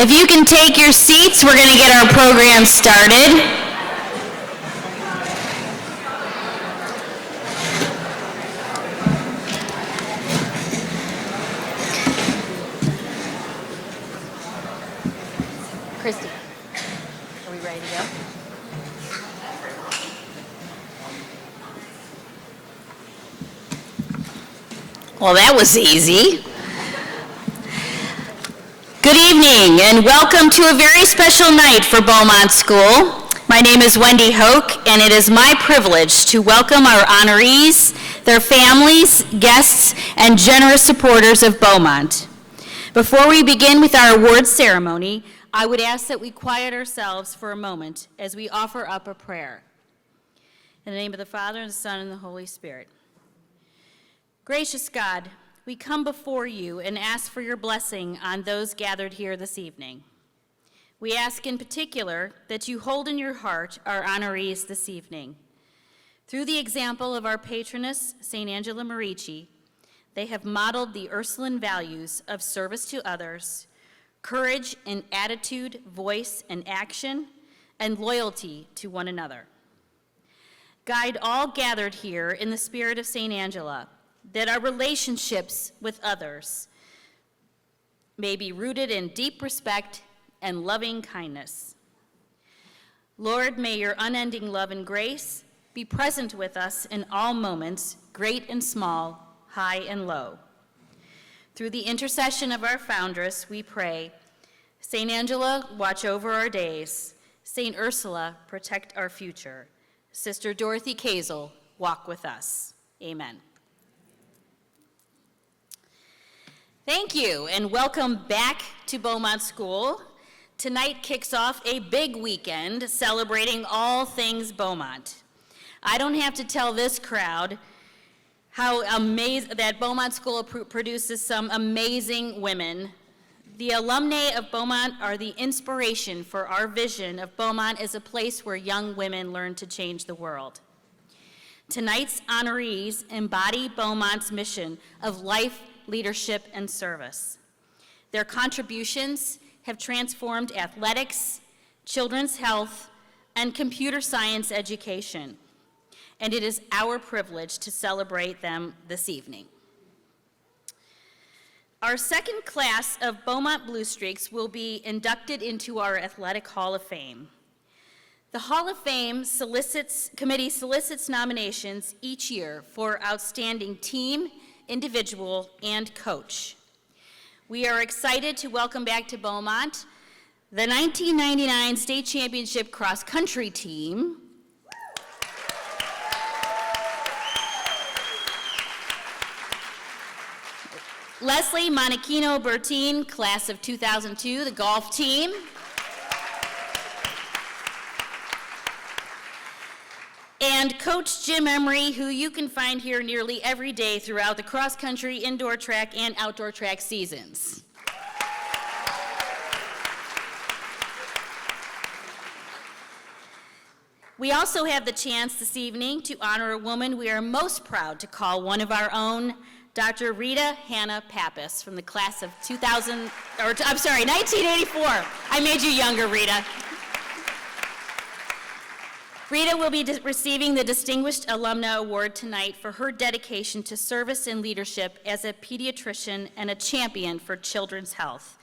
If you can take your seats, we're going to get our program started. Christy, are we ready to go? Well, that was easy. Good evening and welcome to a very special night for Beaumont School. My name is Wendy Hoke and it is my privilege to welcome our honorees, their families, guests, and generous supporters of Beaumont. Before we begin with our awards ceremony, I would ask that we quiet ourselves for a moment as we offer up a prayer. In the name of the Father, and the Son, and the Holy Spirit. Gracious God, we come before you and ask for your blessing on those gathered here this evening. We ask in particular that you hold in your heart our honorees this evening. Through the example of our patroness, St. Angela Merici, they have modeled the Ursuline values of service to others, courage in attitude, voice, and action, and loyalty to one another. Guide all gathered here in the spirit of St. Angela, that our relationships with others may be rooted in deep respect and loving kindness. Lord, may your unending love and grace be present with us in all moments, great and small, high and low. Through the intercession of our foundress, we pray, St. Angela, watch over our days. St. Ursula, protect our future. Sister Dorothy Kazel, walk with us. Amen. Thank you, and welcome back to Beaumont School. Tonight kicks off a big weekend celebrating all things Beaumont. I don't have to tell this crowd how amazing that Beaumont School produces some amazing women. The alumni of Beaumont are the inspiration for our vision of Beaumont as a place where young women learn to change the world. Tonight's honorees embody Beaumont's mission of life, leadership, and service. Their contributions have transformed athletics, children's health, and computer science education, and it is our privilege to celebrate them this evening. Our second class of Beaumont Blue Streaks will be inducted into our Athletic Hall of Fame. The Hall of Fame committee solicits nominations each year for outstanding team, individual, and coach. We are excited to welcome back to Beaumont the 1999 state championship cross-country team, Leslie Monachino Bertine, class of 2002, the golf team, and Coach Jim Emery, who you can find here nearly every day throughout the cross-country, indoor track, and outdoor track seasons. We also have the chance this evening to honor a woman we are most proud to call one of our own, Dr. Rita Hannah Pappas from the class of 1984. I made you younger, Rita. Rita will be receiving the Distinguished Alumna Award tonight for her dedication to service and leadership as a pediatrician and a champion for children's health,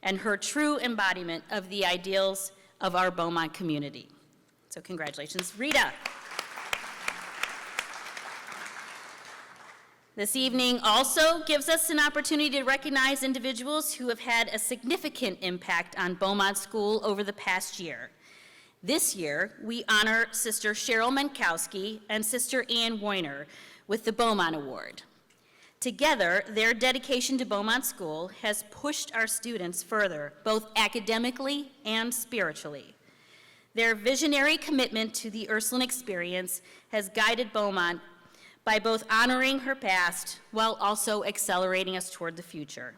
and her true embodiment of the ideals of our Beaumont community. So congratulations, Rita. This evening also gives us an opportunity to recognize individuals who have had a significant impact on Beaumont School over the past year. This year, we honor Sister Cheryl Menkowski and Sister Ann Weiner with the Beaumont Award. Together, their dedication to Beaumont School has pushed our students further, both academically and spiritually. Their visionary commitment to the Ursuline experience has guided Beaumont by both honoring her past while also accelerating us toward the future.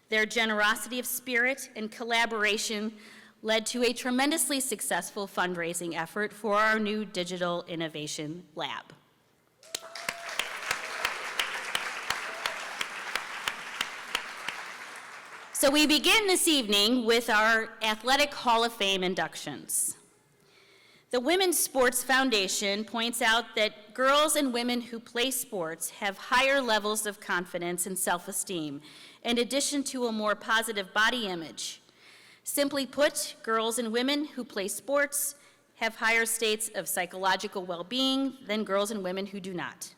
Their generosity of spirit and collaboration led to a tremendously successful fundraising effort for our new Digital Innovation Lab. So we begin this evening with our Athletic Hall of Fame inductions. The Women's Sports Foundation points out that girls and women who play sports have higher levels of confidence and self-esteem, in addition to a more positive body image. Simply put, girls and women who play sports have higher states of psychological well-being than girls and women who do not.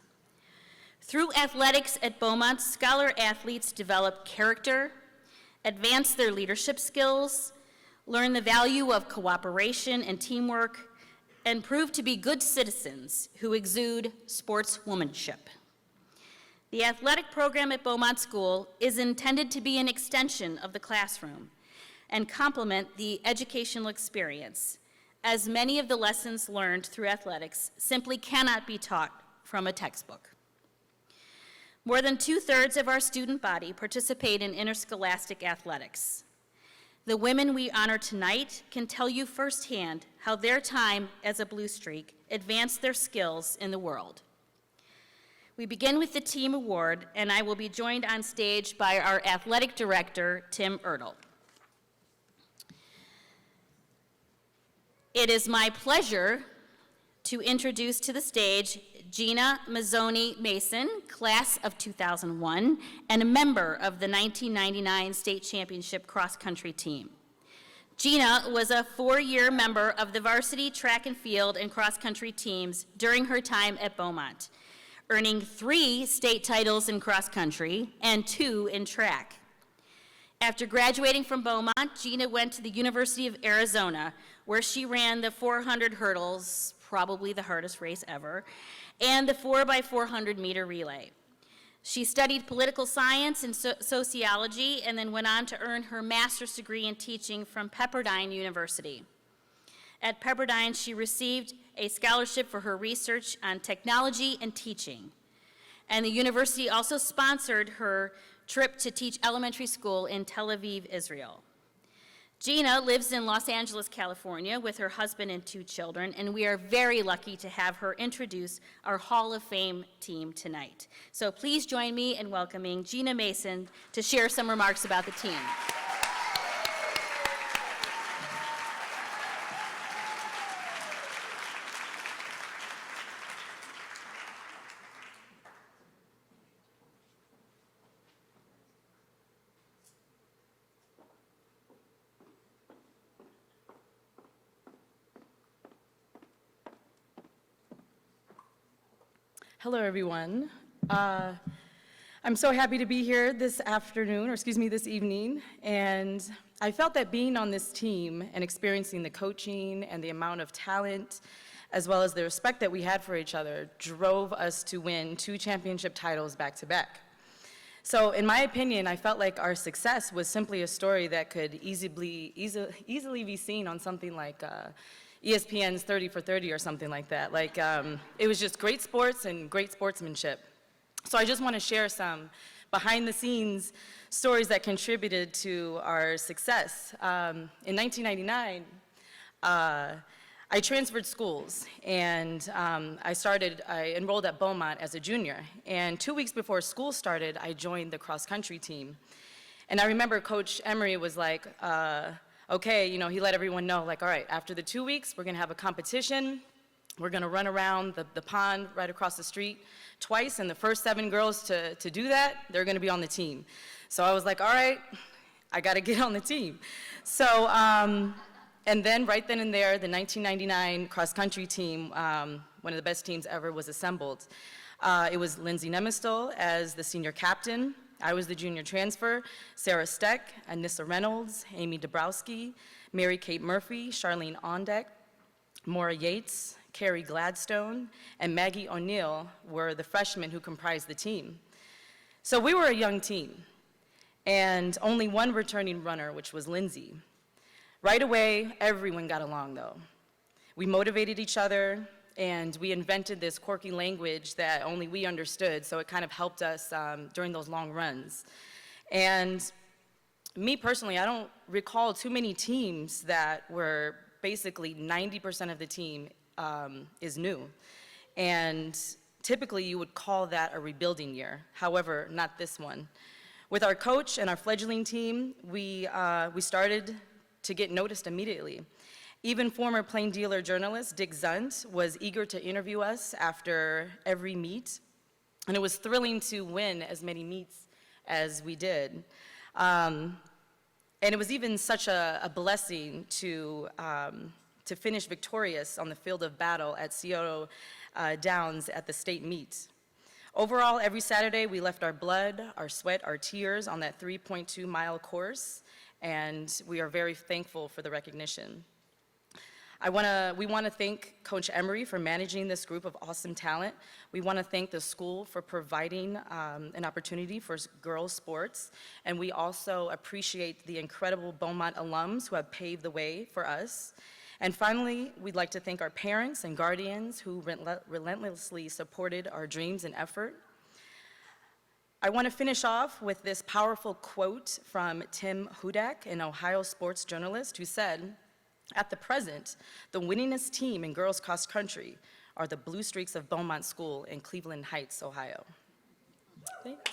Through athletics at Beaumont, scholar athletes develop character, advance their leadership skills, learn the value of cooperation and teamwork, and prove to be good citizens who exude sportswomanship. The athletic program at Beaumont School is intended to be an extension of the classroom and complement the educational experience, as many of the lessons learned through athletics simply cannot be taught from a textbook. More than 2/3 of our student body participate in interscholastic athletics. The women we honor tonight can tell you firsthand how their time as a Blue Streak advanced their skills in the world. We begin with the team award, and I will be joined on stage by our athletic director, Tim Ertl. It is my pleasure to introduce to the stage Gina Mazzoni Mason, class of 2001, and a member of the 1999 state championship cross-country team. Gina was a 4-year member of the varsity track and field and cross-country teams during her time at Beaumont, earning 3 state titles in cross-country and 2 in track. After graduating from Beaumont, Gina went to the University of Arizona, where she ran the 400 hurdles, probably the hardest race ever, and the 4x400 meter relay. She studied political science and sociology and then went on to earn her master's degree in teaching from Pepperdine University. At Pepperdine, she received a scholarship for her research on technology and teaching. And the university also sponsored her trip to teach elementary school in Tel Aviv, Israel. Gina lives in Los Angeles, California with her husband and 2 children, and we are very lucky to have her introduce our Hall of Fame team tonight. So please join me in welcoming Gina Mason to share some remarks about the team. Hello, everyone. I'm so happy to be here this evening, and I felt that being on this team and experiencing the coaching and the amount of talent, as well as the respect that we had for each other, drove us to win 2 championship titles back to back. So in my opinion, I felt like our success was simply a story that could easily be seen on something like ESPN's 30 for 30 or something like that. It was just great sports and great sportsmanship. So I just want to share some behind the scenes stories that contributed to our success. In 1999, I transferred schools, and I enrolled at Beaumont as a junior. And 2 weeks before school started, I joined the cross-country team. And I remember Coach Emery was like, okay, he let everyone know, all right, after the 2 weeks, we're gonna have a competition. We're gonna run around the pond right across the street twice, and the first 7 girls to do that, they're gonna be on the team. So I was like, all right, I gotta get on the team. So, and then right then and there, the 1999 cross-country team, one of the best teams ever, was assembled. It was Lindsay Nemistel as the senior captain. I was the junior transfer, Sarah Steck, Anissa Reynolds, Amy Dabrowski, Mary Kate Murphy, Charlene Ondeck, Maura Yates, Carrie Gladstone, and Maggie O'Neill were the freshmen who comprised the team. So we were a young team, and only one returning runner, which was Lindsay. Right away, everyone got along, though. We motivated each other, and we invented this quirky language that only we understood, so it kind of helped us during those long runs. And me personally, I don't recall too many teams that were basically 90% of the team is new. And typically you would call that a rebuilding year. However, not this one. With our coach and our fledgling team, we started to get noticed immediately. Even former Plain Dealer journalist Dick Zunt was eager to interview us after every meet, and it was thrilling to win as many meets as we did. And it was even such a blessing to finish victorious on the field of battle at Scioto Downs at the state meet. Overall, every Saturday, we left our blood, our sweat, our tears on that 3.2-mile course, and we are very thankful for the recognition. We want to thank Coach Emery for managing this group of awesome talent. We want to thank the school for providing an opportunity for girls' sports, and we also appreciate the incredible Beaumont alums who have paved the way for us. And finally, we'd like to thank our parents and guardians who relentlessly supported our dreams and effort. I want to finish off with this powerful quote from Tim Hudak, an Ohio sports journalist, who said, "At the present, the winningest team in girls cross country are the Blue Streaks of Beaumont School in Cleveland Heights, Ohio." Thanks.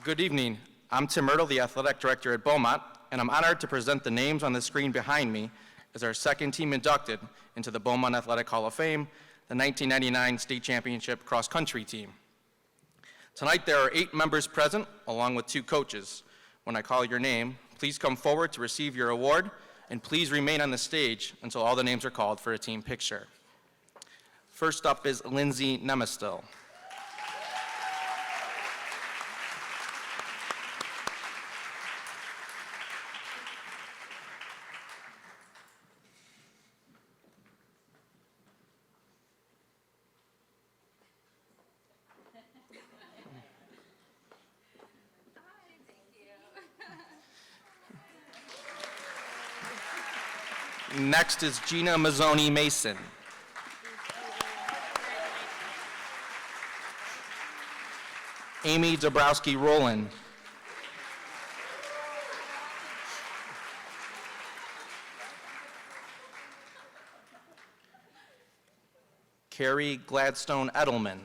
Good evening. I'm Tim Myrtle, the athletic director at Beaumont, and I'm honored to present the names on the screen behind me as our second team inducted into the Beaumont Athletic Hall of Fame, the 1999 state championship cross-country team. Tonight there are 8 members present, along with 2 coaches. When I call your name, please come forward to receive your award, and please remain on the stage until all the names are called for a team picture. First up is Lindsay Nemistil. Next is Gina Mazzoni Mason. Amy Dabrowski Rowland. Carrie Gladstone Edelman.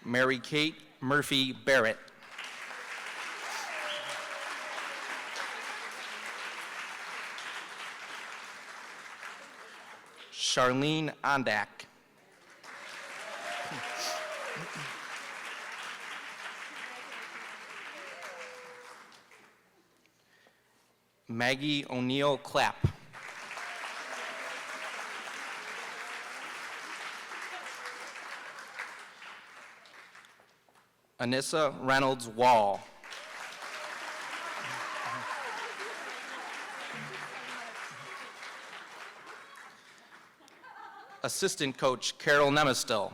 Mary Kate Murphy Barrett. Charlene Ondak. Maggie O'Neill Clapp. Anissa Reynolds Wall. Assistant coach Carol Nemistil.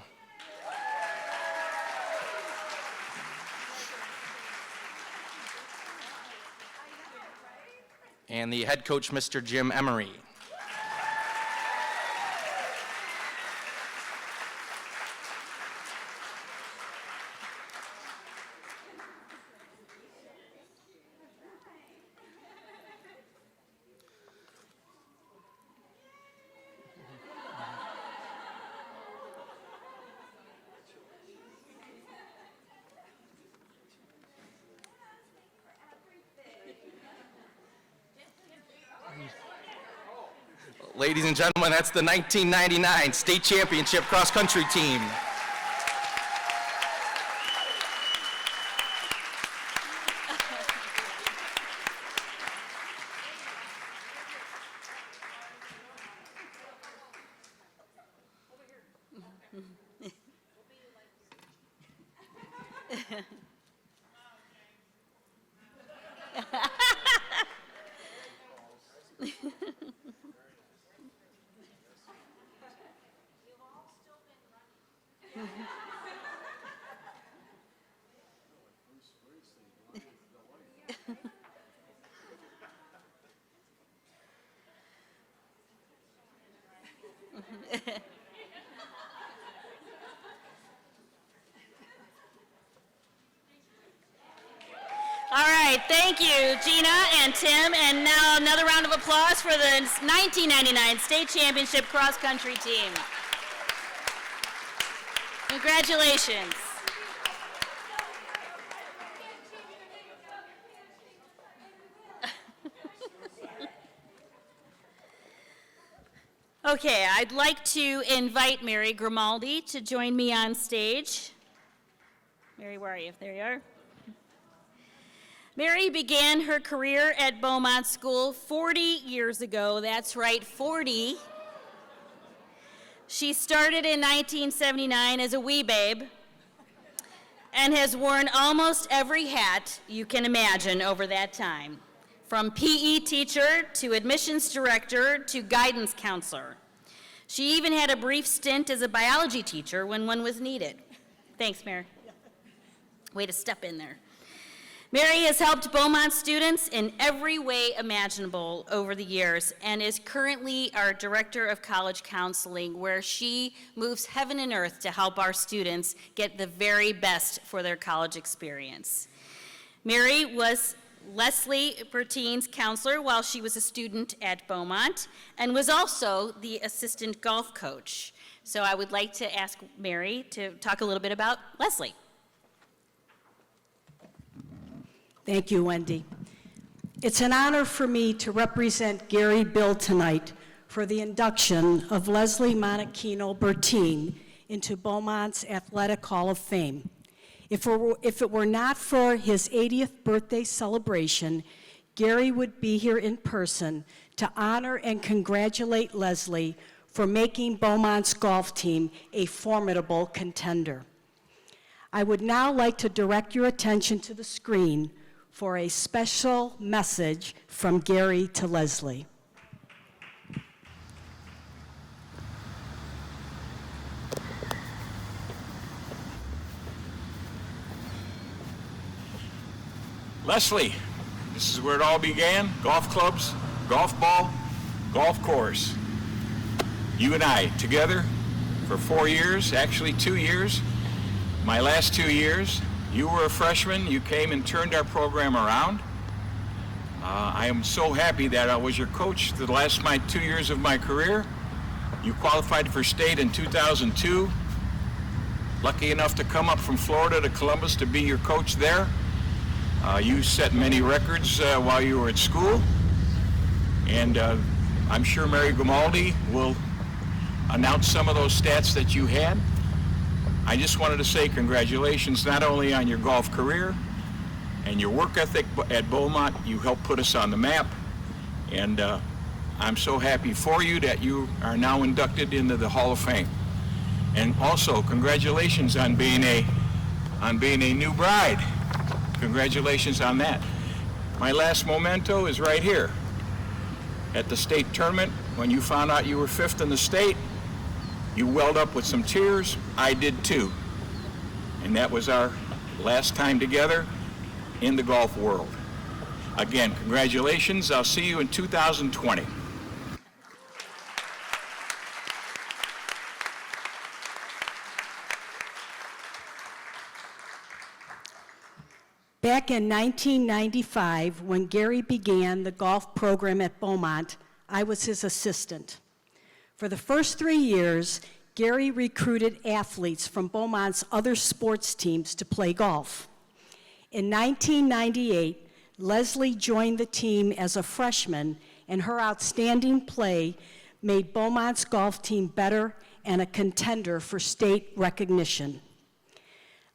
And the head coach, Mr. Jim Emery. Ladies and gentlemen, that's the 1999 state championship cross-country team. Thank you, Gina and Tim. And now another round of applause for the 1999 State Championship Cross Country team. Congratulations. Okay, I'd like to invite Mary Grimaldi to join me on stage. Mary, where are you? There you are. Mary began her career at Beaumont School 40 years ago. That's right, 40. She started in 1979 as a wee babe and has worn almost every hat you can imagine over that time, from PE teacher to admissions director to guidance counselor. She even had a brief stint as a biology teacher when one was needed. Thanks, Mary. Way to step in there. Mary has helped Beaumont students in every way imaginable over the years and is currently our Director of College Counseling, where she moves heaven and earth to help our students get the very best for their college experience. Mary was Leslie Bertine's counselor while she was a student at Beaumont and was also the assistant golf coach. So I would like to ask Mary to talk a little bit about Leslie. Thank you, Wendy. It's an honor for me to represent Gary Bill tonight for the induction of Leslie Monachino Bertine into Beaumont's Athletic Hall of Fame. If it were not for his 80th birthday celebration, Gary would be here in person to honor and congratulate Leslie for making Beaumont's golf team a formidable contender. I would now like to direct your attention to the screen for a special message from Gary to Leslie. Leslie, this is where it all began. Golf clubs, golf ball, golf course. You and I together for 4 years, actually 2 years. My last 2 years, you were a freshman. You came and turned our program around. I am so happy that I was your coach the last 2 years of my career. You qualified for state in 2002. Lucky enough to come up from Florida to Columbus to be your coach there. You set many records while you were at school. And I'm sure Mary Grimaldi will announce some of those stats that you had. I just wanted to say congratulations not only on your golf career and your work ethic at Beaumont. You helped put us on the map, and I'm so happy for you that you are now inducted into the Hall of Fame. And also congratulations on being a new bride. Congratulations on that. My last memento is right here. At the state tournament, when you found out you were 5th in the state, you welled up with some tears. I did too. And that was our last time together in the golf world. Again, congratulations. I'll see you in 2020. Back in 1995, when Gary began the golf program at Beaumont, I was his assistant. For the first 3 years, Gary recruited athletes from Beaumont's other sports teams to play golf. In 1998, Leslie joined the team as a freshman, and her outstanding play made Beaumont's golf team better and a contender for state recognition.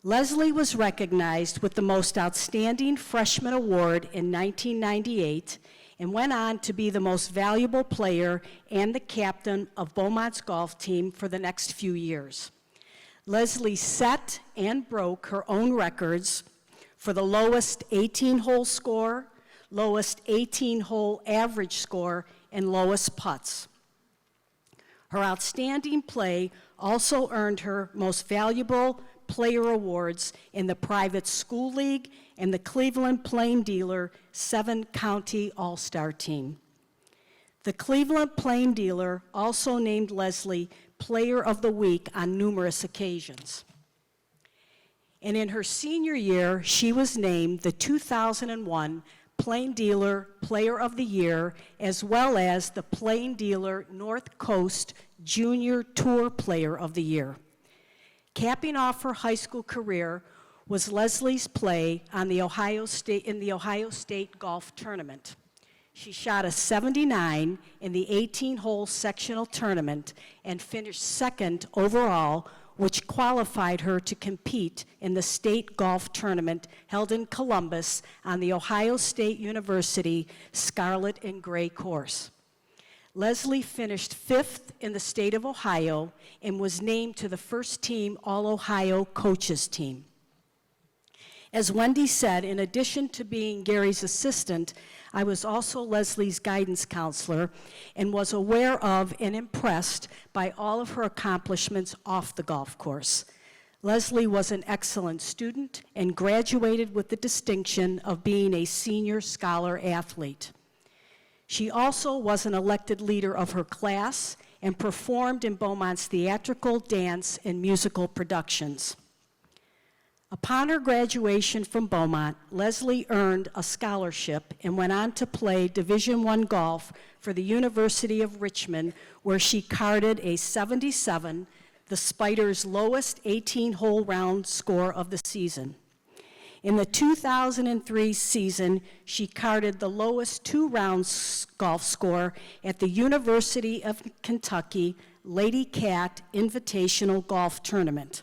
Leslie was recognized with the Most Outstanding Freshman Award in 1998 and went on to be the most valuable player and the captain of Beaumont's golf team for the next few years. Leslie set and broke her own records for the lowest 18-hole score, lowest 18-hole average score, and lowest putts. Her outstanding play also earned her Most Valuable Player awards in the Private School League and the Cleveland Plain Dealer 7-County All-Star Team. The Cleveland Plain Dealer also named Leslie Player of the Week on numerous occasions. And in her senior year, she was named the 2001 Plain Dealer Player of the Year, as well as the Plain Dealer North Coast Junior Tour Player of the Year. Capping off her high school career was Leslie's play in the Ohio State Golf Tournament. She shot a 79 in the 18-hole sectional tournament and finished second overall, which qualified her to compete in the state golf tournament held in Columbus on the Ohio State University Scarlet and Gray course. Leslie finished 5th in the state of Ohio and was named to the first team All-Ohio coaches team. As Wendy said, in addition to being Gary's assistant, I was also Leslie's guidance counselor and was aware of and impressed by all of her accomplishments off the golf course. Leslie was an excellent student and graduated with the distinction of being a senior scholar athlete. She also was an elected leader of her class and performed in Beaumont's theatrical, dance, and musical productions. Upon her graduation from Beaumont, Leslie earned a scholarship and went on to play Division I golf for the University of Richmond, where she carded a 77, the Spiders' lowest 18-hole round score of the season. In the 2003 season, she carded the lowest two-round golf score at the University of Kentucky Lady Cat Invitational Golf Tournament.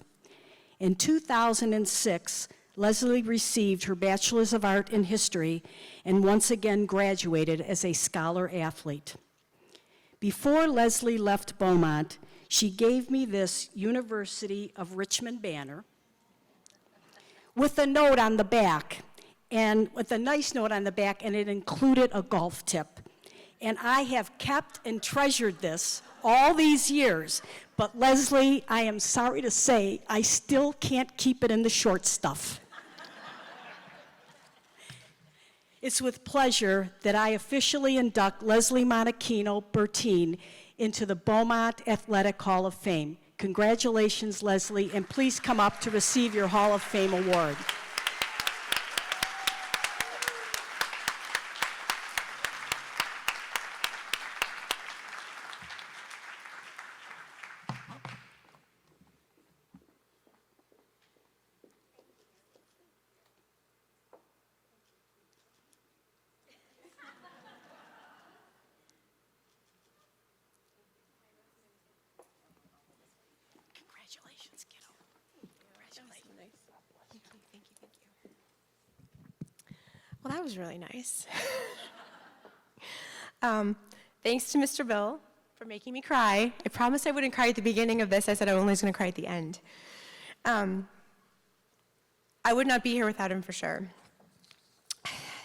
In 2006, Leslie received her Bachelor's of Art in History and once again graduated as a scholar athlete. Before Leslie left Beaumont, she gave me this University of Richmond banner with a note on the back, and with a nice note on the back, and it included a golf tip. And I have kept and treasured this all these years. But Leslie, I am sorry to say, I still can't keep it in the short stuff. It's with pleasure that I officially induct Leslie Monachino Bertine into the Beaumont Athletic Hall of Fame. Congratulations, Leslie, and please come up to receive your Hall of Fame award. Congratulations, kiddo. Congratulations. Thank you. Well, that was really nice. Thanks to Mr. Bill for making me cry. I promised I wouldn't cry at the beginning of this. I said I only was going to cry at the end. I would not be here without him for sure.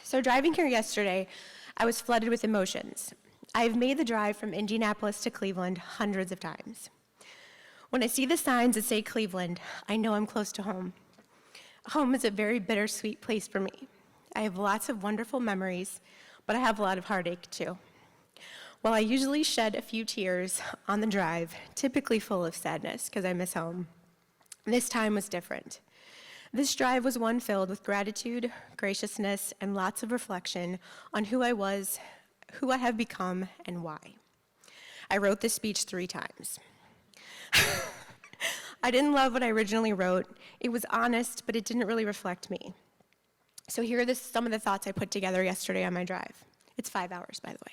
So driving here yesterday, I was flooded with emotions. I've made the drive from Indianapolis to Cleveland hundreds of times. When I see the signs that say Cleveland, I know I'm close to home. Home is a very bittersweet place for me. I have lots of wonderful memories, but I have a lot of heartache too. While I usually shed a few tears on the drive, typically full of sadness because I miss home, this time was different. This drive was one filled with gratitude, graciousness, and lots of reflection on who I was, who I have become, and why. I wrote this speech 3 times. I didn't love what I originally wrote. It was honest, but it didn't really reflect me. So here are some of the thoughts I put together yesterday on my drive. It's 5 hours, by the way.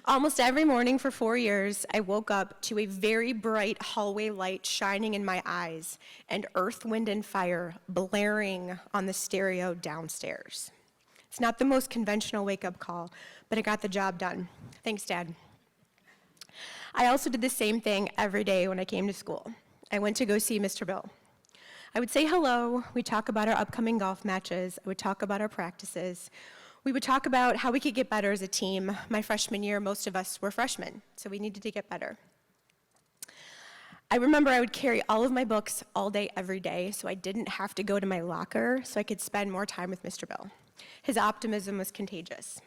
Almost every morning for 4 years, I woke up to a very bright hallway light shining in my eyes and Earth, Wind, and Fire blaring on the stereo downstairs. It's not the most conventional wake-up call, but it got the job done. Thanks, Dad. I also did the same thing every day when I came to school. I went to go see Mr. Bill. I would say hello, we'd talk about our upcoming golf matches, I would talk about our practices, we would talk about how we could get better as a team. My freshman year, most of us were freshmen, so we needed to get better. I remember I would carry all of my books all day, every day, so I didn't have to go to my locker, so I could spend more time with Mr. Bill. His optimism was contagious.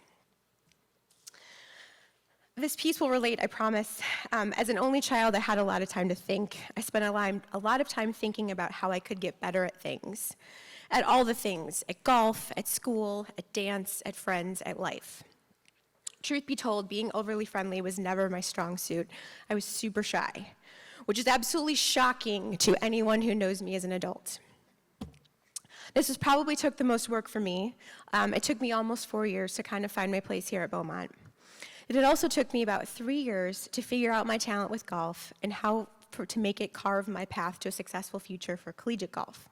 This piece will relate, I promise. As an only child, I had a lot of time to think. I spent a lot of time thinking about how I could get better at things, at all the things, at golf, at school, at dance, at friends, at life. Truth be told, being overly friendly was never my strong suit. I was super shy, which is absolutely shocking to anyone who knows me as an adult. This was probably took the most work for me. It took me almost 4 years to kind of find my place here at Beaumont. It also took me about 3 years to figure out my talent with golf and to make it carve my path to a successful future for collegiate golf.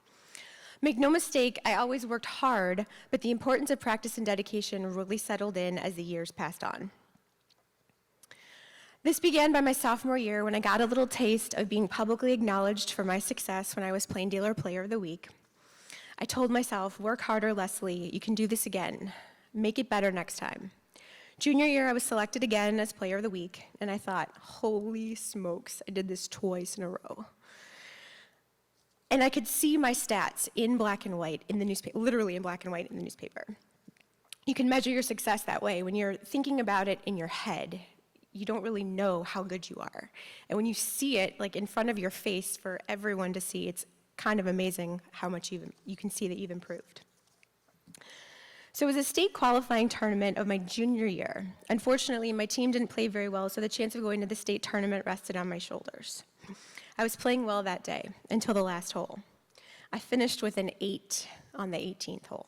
Make no mistake, I always worked hard, but the importance of practice and dedication really settled in as the years passed on. This began by my sophomore year when I got a little taste of being publicly acknowledged for my success when I was Plain Dealer Player of the Week. I told myself, work harder, Leslie, you can do this again. Make it better next time. Junior year, I was selected again as Player of the Week, and I thought, holy smokes, I did this twice in a row. And I could see my stats in black and white in the newspaper, literally in black and white in the newspaper. You can measure your success that way. When you're thinking about it in your head, you don't really know how good you are. And when you see it like in front of your face for everyone to see, it's kind of amazing how much you can see that you've improved. So it was a state qualifying tournament of my junior year. Unfortunately, my team didn't play very well, so the chance of going to the state tournament rested on my shoulders. I was playing well that day until the last hole. I finished with an 8 on the 18th hole.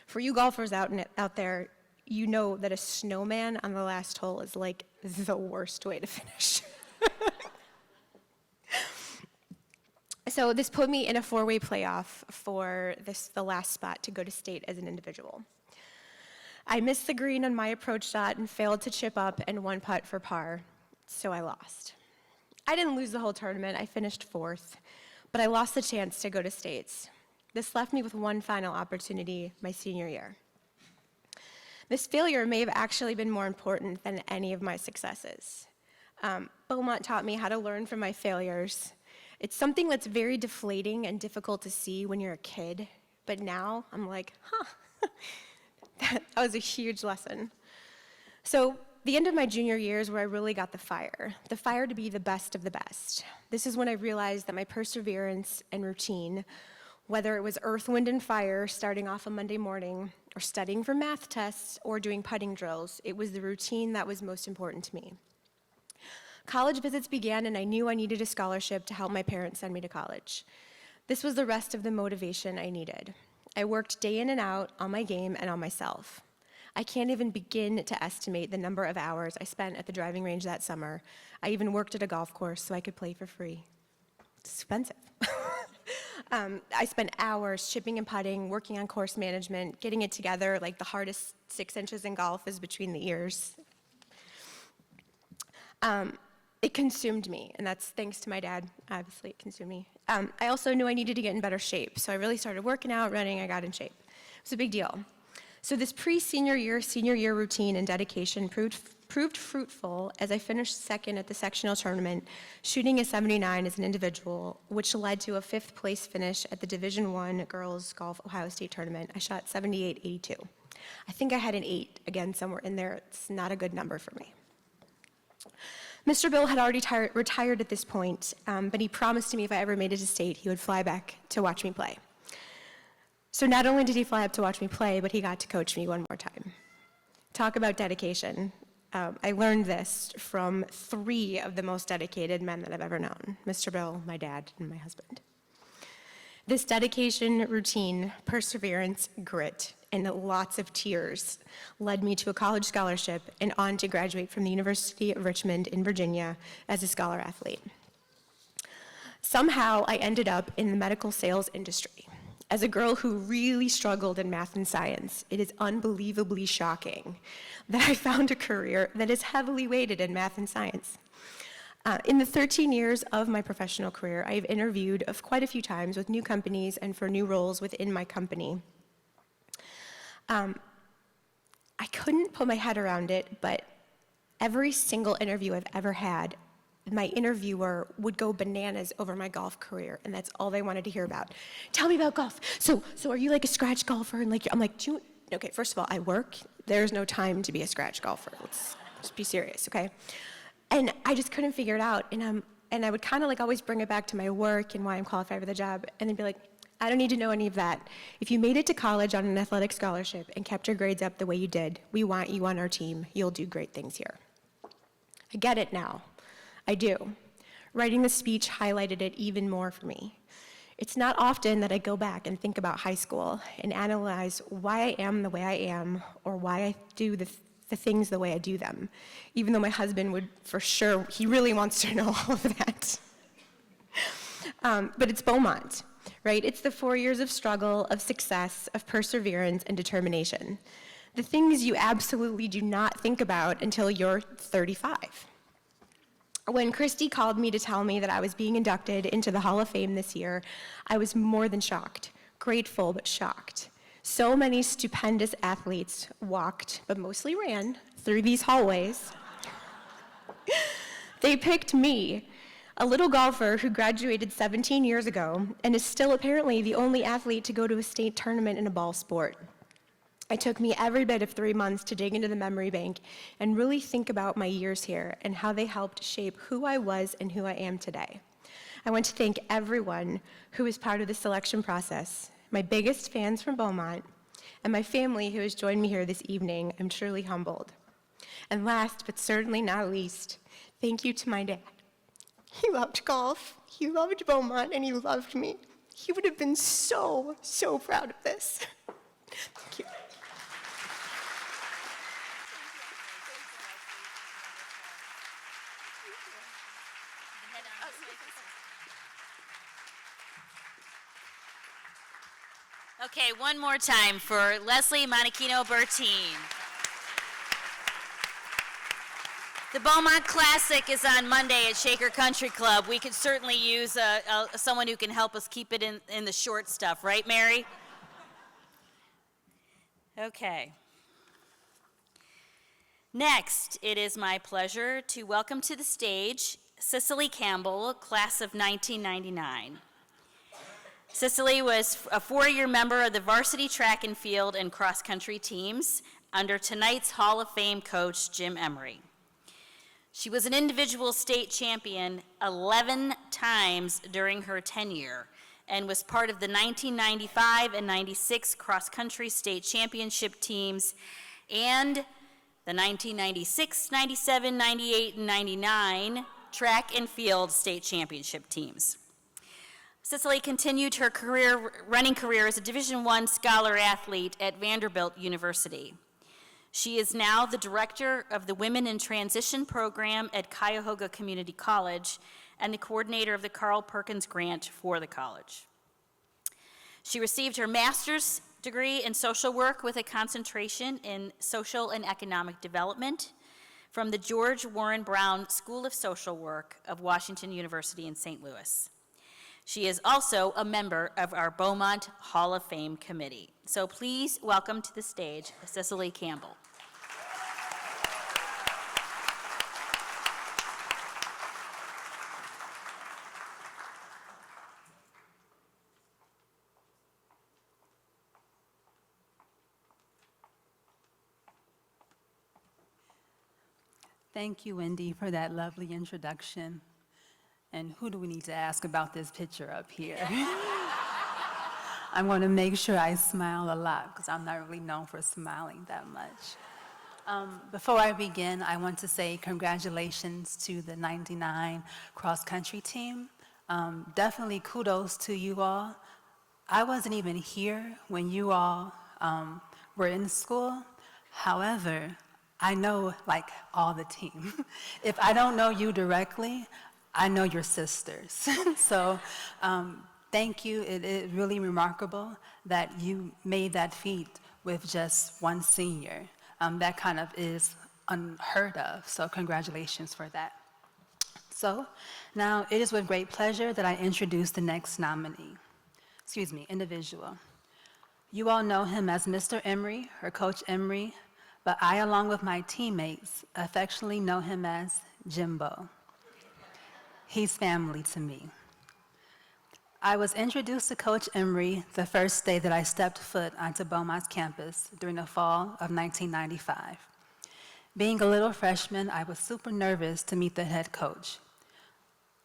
For you golfers out there, you know that a snowman on the last hole is like the worst way to finish. So this put me in a 4-way playoff for the last spot to go to state as an individual. I missed the green on my approach shot and failed to chip up and one putt for par, so I lost. I didn't lose the whole tournament, I finished 4th, but I lost the chance to go to states. This left me with one final opportunity my senior year. This failure may have actually been more important than any of my successes. Beaumont taught me how to learn from my failures. It's something that's very deflating and difficult to see when you're a kid, but now I'm like, that was a huge lesson. So the end of my junior year is where I really got the fire to be the best of the best. This is when I realized that my perseverance and routine, whether it was earth, wind, and fire starting off a Monday morning, or studying for math tests, or doing putting drills, it was the routine that was most important to me. College visits began, and I knew I needed a scholarship to help my parents send me to college. This was the rest of the motivation I needed. I worked day in and out on my game and on myself. I can't even begin to estimate the number of hours I spent at the driving range that summer. I even worked at a golf course so I could play for free. It's expensive. I spent hours chipping and putting, working on course management, getting it together, like the hardest 6 inches in golf is between the ears. It consumed me, and that's thanks to my dad. Obviously, it consumed me. I also knew I needed to get in better shape, so I really started working out, running, I got in shape. It was a big deal. So this senior year routine and dedication proved fruitful as I finished second at the sectional tournament, shooting a 79 as an individual, which led to a 5th place finish at the Division I Girls Golf Ohio State Tournament. I shot 78.82. I think I had an 8 again somewhere in there. It's not a good number for me. Mr. Bill had already retired at this point, but he promised me if I ever made it to state, he would fly back to watch me play. So not only did he fly up to watch me play, but he got to coach me one more time. Talk about dedication. I learned this from 3 of the most dedicated men that I've ever known, Mr. Bill, my dad, and my husband. This dedication, routine, perseverance, grit, and lots of tears led me to a college scholarship and on to graduate from the University of Richmond in Virginia as a scholar athlete. Somehow, I ended up in the medical sales industry. As a girl who really struggled in math and science, it is unbelievably shocking that I found a career that is heavily weighted in math and science. In the 13 years of my professional career, I have interviewed quite a few times with new companies and for new roles within my company. I couldn't put my head around it, but every single interview I've ever had, my interviewer would go bananas over my golf career, and that's all they wanted to hear about. Tell me about golf. So are you like a scratch golfer? And I'm like, okay, first of all, I work. There's no time to be a scratch golfer. Just be serious, okay? And I just couldn't figure it out. And I would kind of like always bring it back to my work and why I'm qualified for the job, and then be like, I don't need to know any of that. If you made it to college on an athletic scholarship and kept your grades up the way you did, we want you on our team. You'll do great things here. I get it now. I do. Writing the speech highlighted it even more for me. It's not often that I go back and think about high school and analyze why I am the way I am or why I do the things the way I do them, even though my husband would, for sure, he really wants to know all of that. But it's Beaumont, right? It's the 4 years of struggle, of success, of perseverance, and determination. The things you absolutely do not think about until you're 35. When Christy called me to tell me that I was being inducted into the Hall of Fame this year, I was more than shocked, grateful but shocked. So many stupendous athletes walked, but mostly ran, through these hallways. They picked me, a little golfer who graduated 17 years ago and is still apparently the only athlete to go to a state tournament in a ball sport. It took me every bit of 3 months to dig into the memory bank and really think about my years here and how they helped shape who I was and who I am today. I want to thank everyone who was part of the selection process, my biggest fans from Beaumont, and my family who has joined me here this evening. I'm truly humbled. And last, but certainly not least, thank you to my dad. He loved golf, he loved Beaumont, and he loved me. He would have been so, so proud of this. Thank you. Okay, one more time for Leslie Monachino Bertine. The Beaumont Classic is on Monday at Shaker Country Club. We could certainly use someone who can help us keep it in the short stuff, right, Mary? Okay. Next, it is my pleasure to welcome to the stage Cicely Campbell, class of 1999. Cicely was a 4-year member of the varsity track and field and cross-country teams under tonight's Hall of Fame coach, Jim Emery. She was an individual state champion 11 times during her tenure and was part of the 1995 and 96 cross-country state championship teams and the 1996, 97, 98, and 99 track and field state championship teams. Cicely continued her running career as a Division I scholar athlete at Vanderbilt University. She is now the director of the Women in Transition program at Cuyahoga Community College and the coordinator of the Carl Perkins Grant for the college. She received her master's degree in social work with a concentration in social and economic development from the George Warren Brown School of Social Work of Washington University in St. Louis. She is also a member of our Beaumont Hall of Fame committee. So please welcome to the stage Cicely Campbell. Thank you, Wendy, for that lovely introduction. And who do we need to ask about this picture up here? I'm going to make sure I smile a lot because I'm not really known for smiling that much. Before I begin, I want to say congratulations to the 99 cross-country team. Definitely kudos to you all. I wasn't even here when you all were in school. However, I know like all the team. If I don't know you directly, I know your sisters. So thank you. It is really remarkable that you made that feat with just one senior. That kind of is unheard of, so congratulations for that. So now it is with great pleasure that I introduce the next individual. You all know him as Mr. Emery, or Coach Emery, but I, along with my teammates, affectionately know him as Jimbo. He's family to me. I was introduced to Coach Emery the first day that I stepped foot onto Beaumont's campus during the fall of 1995. Being a little freshman, I was super nervous to meet the head coach.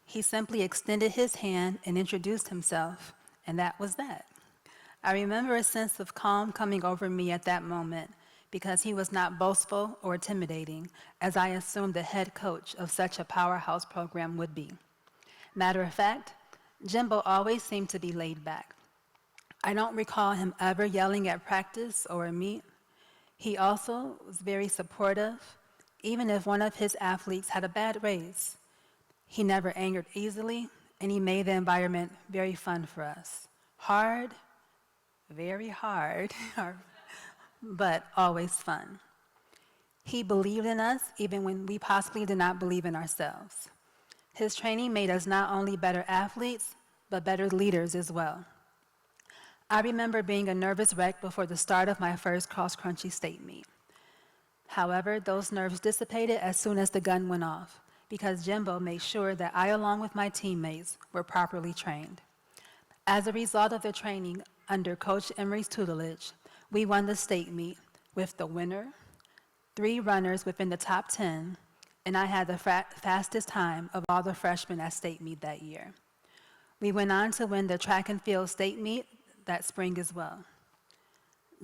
He simply extended his hand and introduced himself, and that was that. I remember a sense of calm coming over me at that moment because he was not boastful or intimidating, as I assumed the head coach of such a powerhouse program would be. Matter of fact, Jimbo always seemed to be laid back. I don't recall him ever yelling at practice or a meet. He also was very supportive, even if one of his athletes had a bad race. He never angered easily, and he made the environment very fun for us. Hard, very hard, but always fun. He believed in us even when we possibly did not believe in ourselves. His training made us not only better athletes, but better leaders as well. I remember being a nervous wreck before the start of my first cross-country state meet. However, those nerves dissipated as soon as the gun went off, because Jimbo made sure that I, along with my teammates, were properly trained. As a result of the training under Coach Emery's tutelage, we won the state meet with the winner, 3 runners within the top 10, and I had the fastest time of all the freshmen at state meet that year. We went on to win the track and field state meet that spring as well.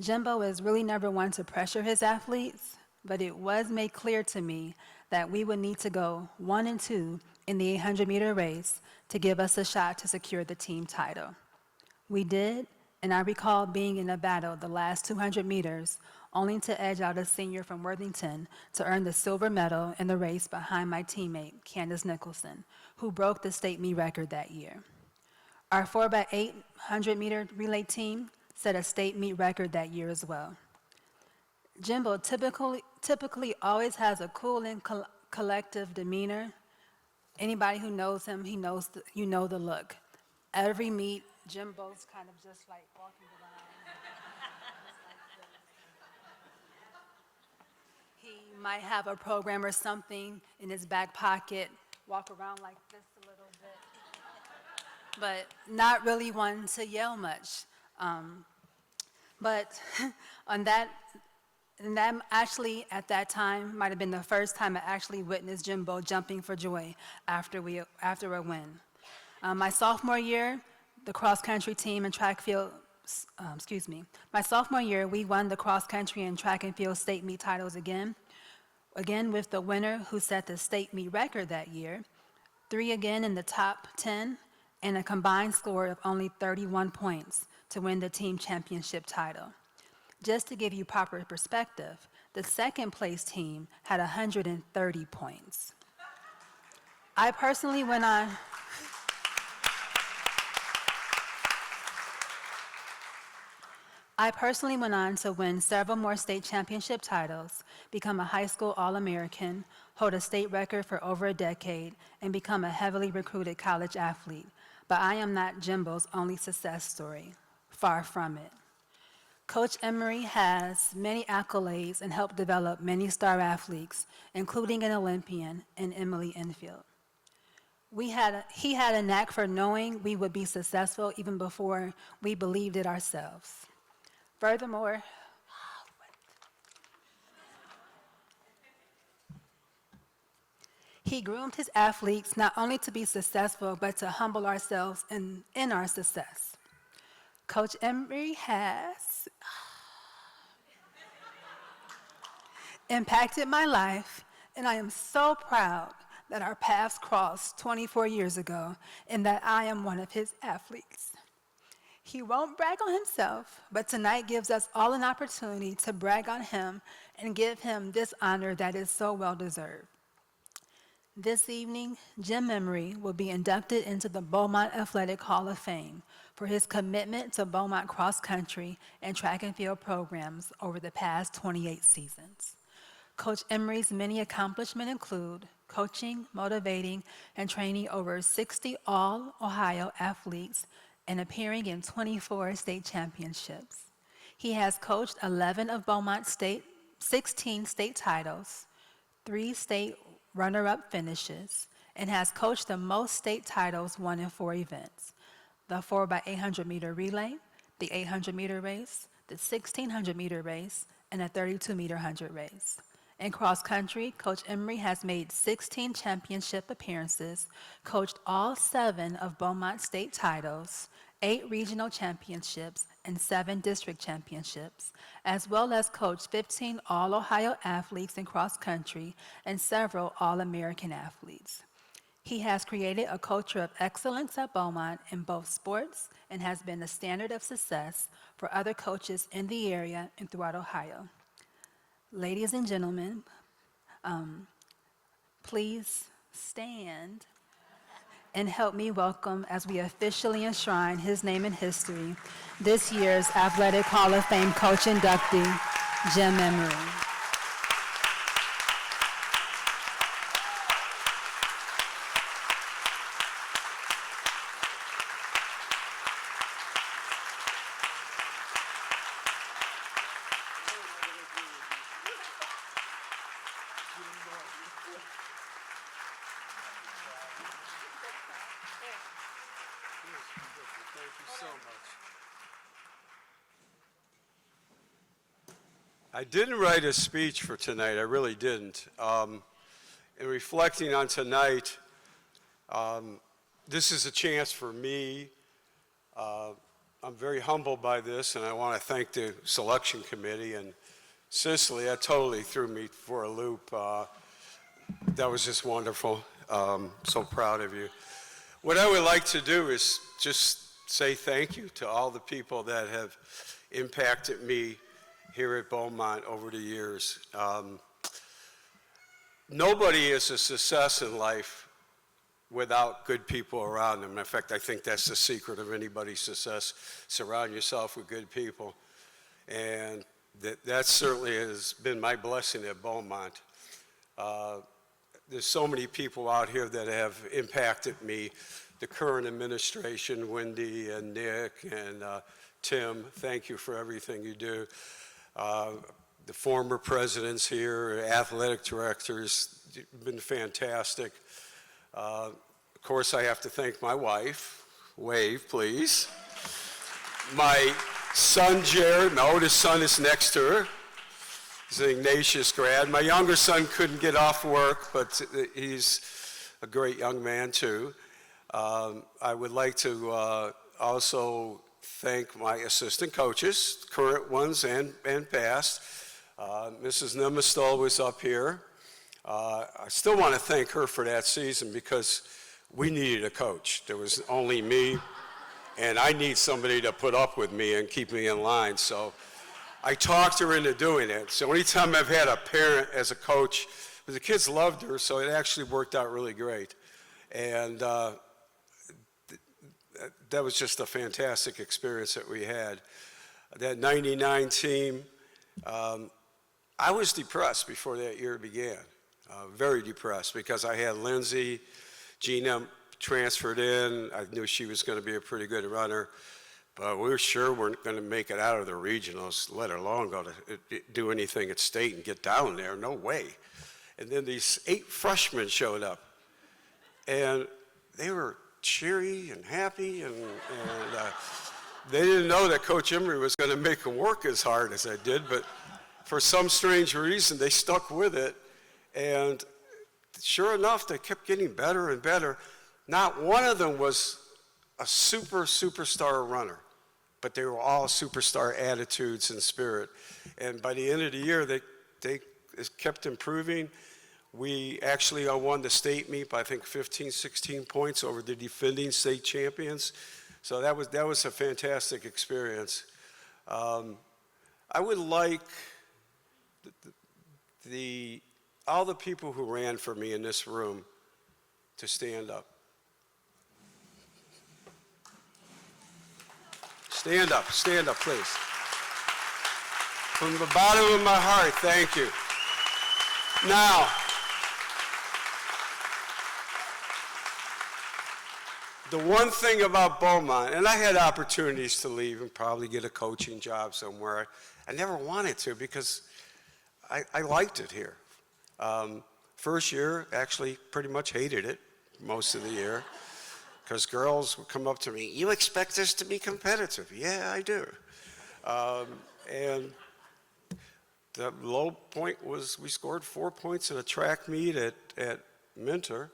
Jimbo was really never one to pressure his athletes, but it was made clear to me that we would need to go 1 and 2 in the 800-meter race to give us a shot to secure the team title. We did, and I recall being in a battle the last 200 meters, only to edge out a senior from Worthington to earn the silver medal in the race behind my teammate, Candace Nicholson, who broke the state meet record that year. Our 4x800-meter relay team set a state meet record that year as well. Jimbo typically always has a cool and collective demeanor. Anybody who knows him, you know the look. Every meet, Jimbo's kind of just like walking around. He might have a program or something in his back pocket, walk around like this a little bit, but not really one to yell much. But and that actually at that time might have been the first time I actually witnessed Jimbo jumping for joy after a win. My sophomore year, the cross-country team and track field, my sophomore year, we won the cross-country and track and field state meet titles again with the winner who set the state meet record that year, 3 again in the top 10, and a combined score of only 31 points to win the team championship title. Just to give you proper perspective, the second place team had 130 points. I personally went on to win several more state championship titles, become a high school All-American, hold a state record for over a decade, and become a heavily recruited college athlete. But I am not Jimbo's only success story. Far from it. Coach Emery has many accolades and helped develop many star athletes, including an Olympian in Emily Enfield. He had a knack for knowing we would be successful even before we believed it ourselves. Furthermore, he groomed his athletes not only to be successful, but to humble ourselves in our success. Coach Emery has impacted my life, and I am so proud that our paths crossed 24 years ago and that I am one of his athletes. He won't brag on himself, but tonight gives us all an opportunity to brag on him and give him this honor that is so well deserved. This evening, Jim Emery will be inducted into the Beaumont Athletic Hall of Fame for his commitment to Beaumont cross-country and track and field programs over the past 28 seasons. Coach Emery's many accomplishments include coaching, motivating, and training over 60 All-Ohio athletes and appearing in 24 state championships. He has coached 11 of Beaumont's 16 state titles, 3 state runner-up finishes, and has coached the most state titles won in 4 events: the 4x800-meter relay, the 800-meter race, the 1600-meter race, and a 32-meter 100 race. In cross country, Coach Emery has made 16 championship appearances, coached all 7 of Beaumont state titles, 8 regional championships, and 7 district championships, as well as coached 15 All-Ohio athletes in cross country and several All-American athletes. He has created a culture of excellence at Beaumont in both sports and has been a standard of success for other coaches in the area and throughout Ohio. Ladies and gentlemen, please stand and help me welcome, as we officially enshrine his name in history, this year's Athletic Hall of Fame coach inductee, Jim Emery. Thank you so much. I didn't write a speech for tonight, I really didn't. In reflecting on tonight, this is a chance for me. I'm very humbled by this, and I want to thank the selection committee. And Cicely, that totally threw me for a loop. That was just wonderful. So proud of you. What I would like to do is just say thank you to all the people that have impacted me here at Beaumont over the years. Nobody is a success in life without good people around them. In fact, I think that's the secret of anybody's success. Surround yourself with good people. And that certainly has been my blessing at Beaumont. There's so many people out here that have impacted me. The current administration, Wendy and Nick and Tim, thank you for everything you do. The former presidents here, athletic directors, you've been fantastic. Of course, I have to thank my wife. Wave, please. My son, Jared, my oldest son is next to her. He's an Ignatius grad. My younger son couldn't get off work, but he's a great young man, too. I would like to also thank my assistant coaches, current ones and past. Mrs. Nemestol was up here. I still want to thank her for that season because we needed a coach. There was only me, and I need somebody to put up with me and keep me in line. So I talked her into doing it. So anytime I've had a parent as a coach, the kids loved her, so it actually worked out really great. And that was just a fantastic experience that we had. That 99 team, I was depressed before that year began, very depressed, because I had Lindsay, Gina transferred in. I knew she was going to be a pretty good runner, but we weren't going to make it out of the regionals, let alone go to do anything at state and get down there. No way. And then these 8 freshmen showed up, and they were cheery and happy, and they didn't know that Coach Emery was going to make them work as hard as I did, but for some strange reason, they stuck with it, and sure enough, they kept getting better and better. Not one of them was a superstar runner, but they were all superstar attitudes and spirit. And by the end of the year, they kept improving. We actually won the state meet by, I think, 15, 16 points over the defending state champions. So that was a fantastic experience. I would like all the people who ran for me in this room to stand up. Stand up, please. From the bottom of my heart, thank you. Now, the one thing about Beaumont, and I had opportunities to leave and probably get a coaching job somewhere. I never wanted to because I liked it here. First year, actually pretty much hated it most of the year because girls would come up to me, "You expect us to be competitive?" Yeah, I do. And the low point was we scored 4 points in a track meet at Minter,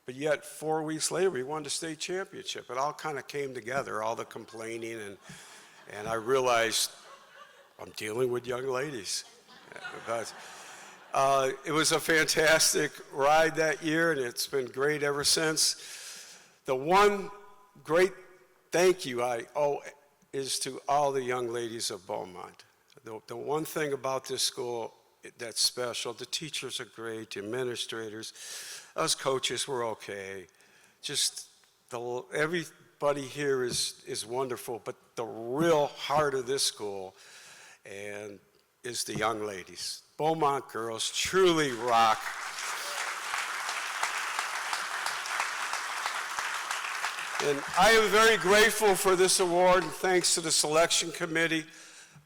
but yet 4 weeks later we won the state championship. It all kind of came together, all the complaining, and I realized I'm dealing with young ladies. But it was a fantastic ride that year, and it's been great ever since. The one great thank you I owe is to all the young ladies of Beaumont. The one thing about this school that's special, the teachers are great, the administrators, us coaches, we're okay. Just everybody here is wonderful, but the real heart of this school is the young ladies. Beaumont girls truly rock. And I am very grateful for this award, and thanks to the selection committee.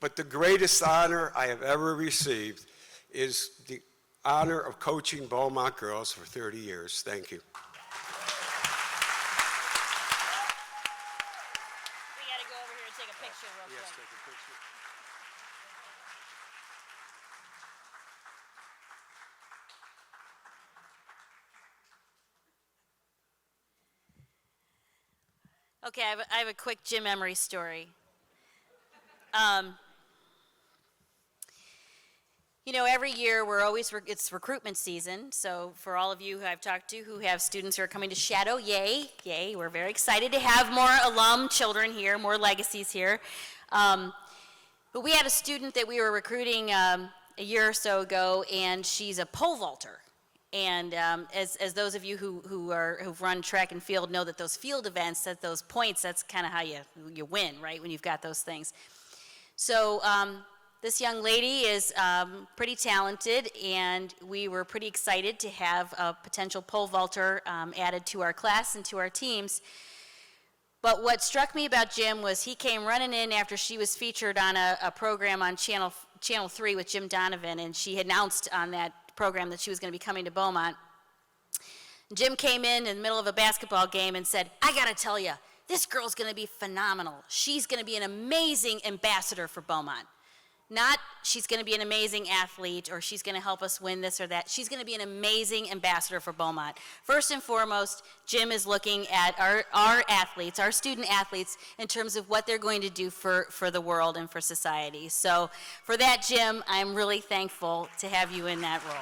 But the greatest honor I have ever received is the honor of coaching Beaumont girls for 30 years. Thank you. We got to go over here and take a picture real quick. Yes, take a picture. Okay, I have a quick gym memory story. You know, every year it's recruitment season. So for all of you who I've talked to who have students who are coming to Shadow, yay, we're very excited to have more alum children here, more legacies here. But we had a student that we were recruiting a year or so ago, and she's a pole vaulter. And as those of you who've run track and field know, that those field events, at those points, that's kind of how you win, right? When you've got those things. So this young lady is pretty talented, and we were pretty excited to have a potential pole vaulter added to our class and to our teams. But what struck me about Jim was he came running in after she was featured on a program on Channel 3 with Jim Donovan, and she had announced on that program that she was going to be coming to Beaumont. Jim came in the middle of a basketball game and said, "I got to tell you, this girl's going to be phenomenal. She's going to be an amazing ambassador for Beaumont. Not she's going to be an amazing athlete or she's going to help us win this or that. She's going to be an amazing ambassador for Beaumont." First and foremost, Jim is looking at our athletes, our student athletes, in terms of what they're going to do for the world and for society. So for that, Jim, I'm really thankful to have you in that role.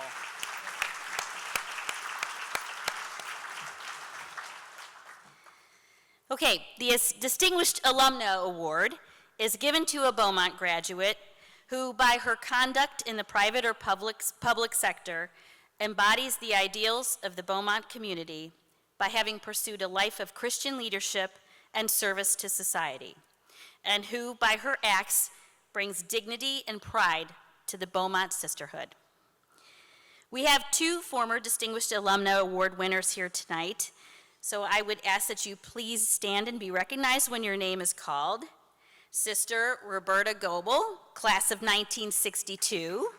Okay, the Distinguished Alumna Award is given to a Beaumont graduate who, by her conduct in the private or public sector, embodies the ideals of the Beaumont community by having pursued a life of Christian leadership and service to society, and who, by her acts, brings dignity and pride to the Beaumont sisterhood. We have 2 former Distinguished Alumna Award winners here tonight, so I would ask that you please stand and be recognized when your name is called. Sister Roberta Goebel, class of 1962,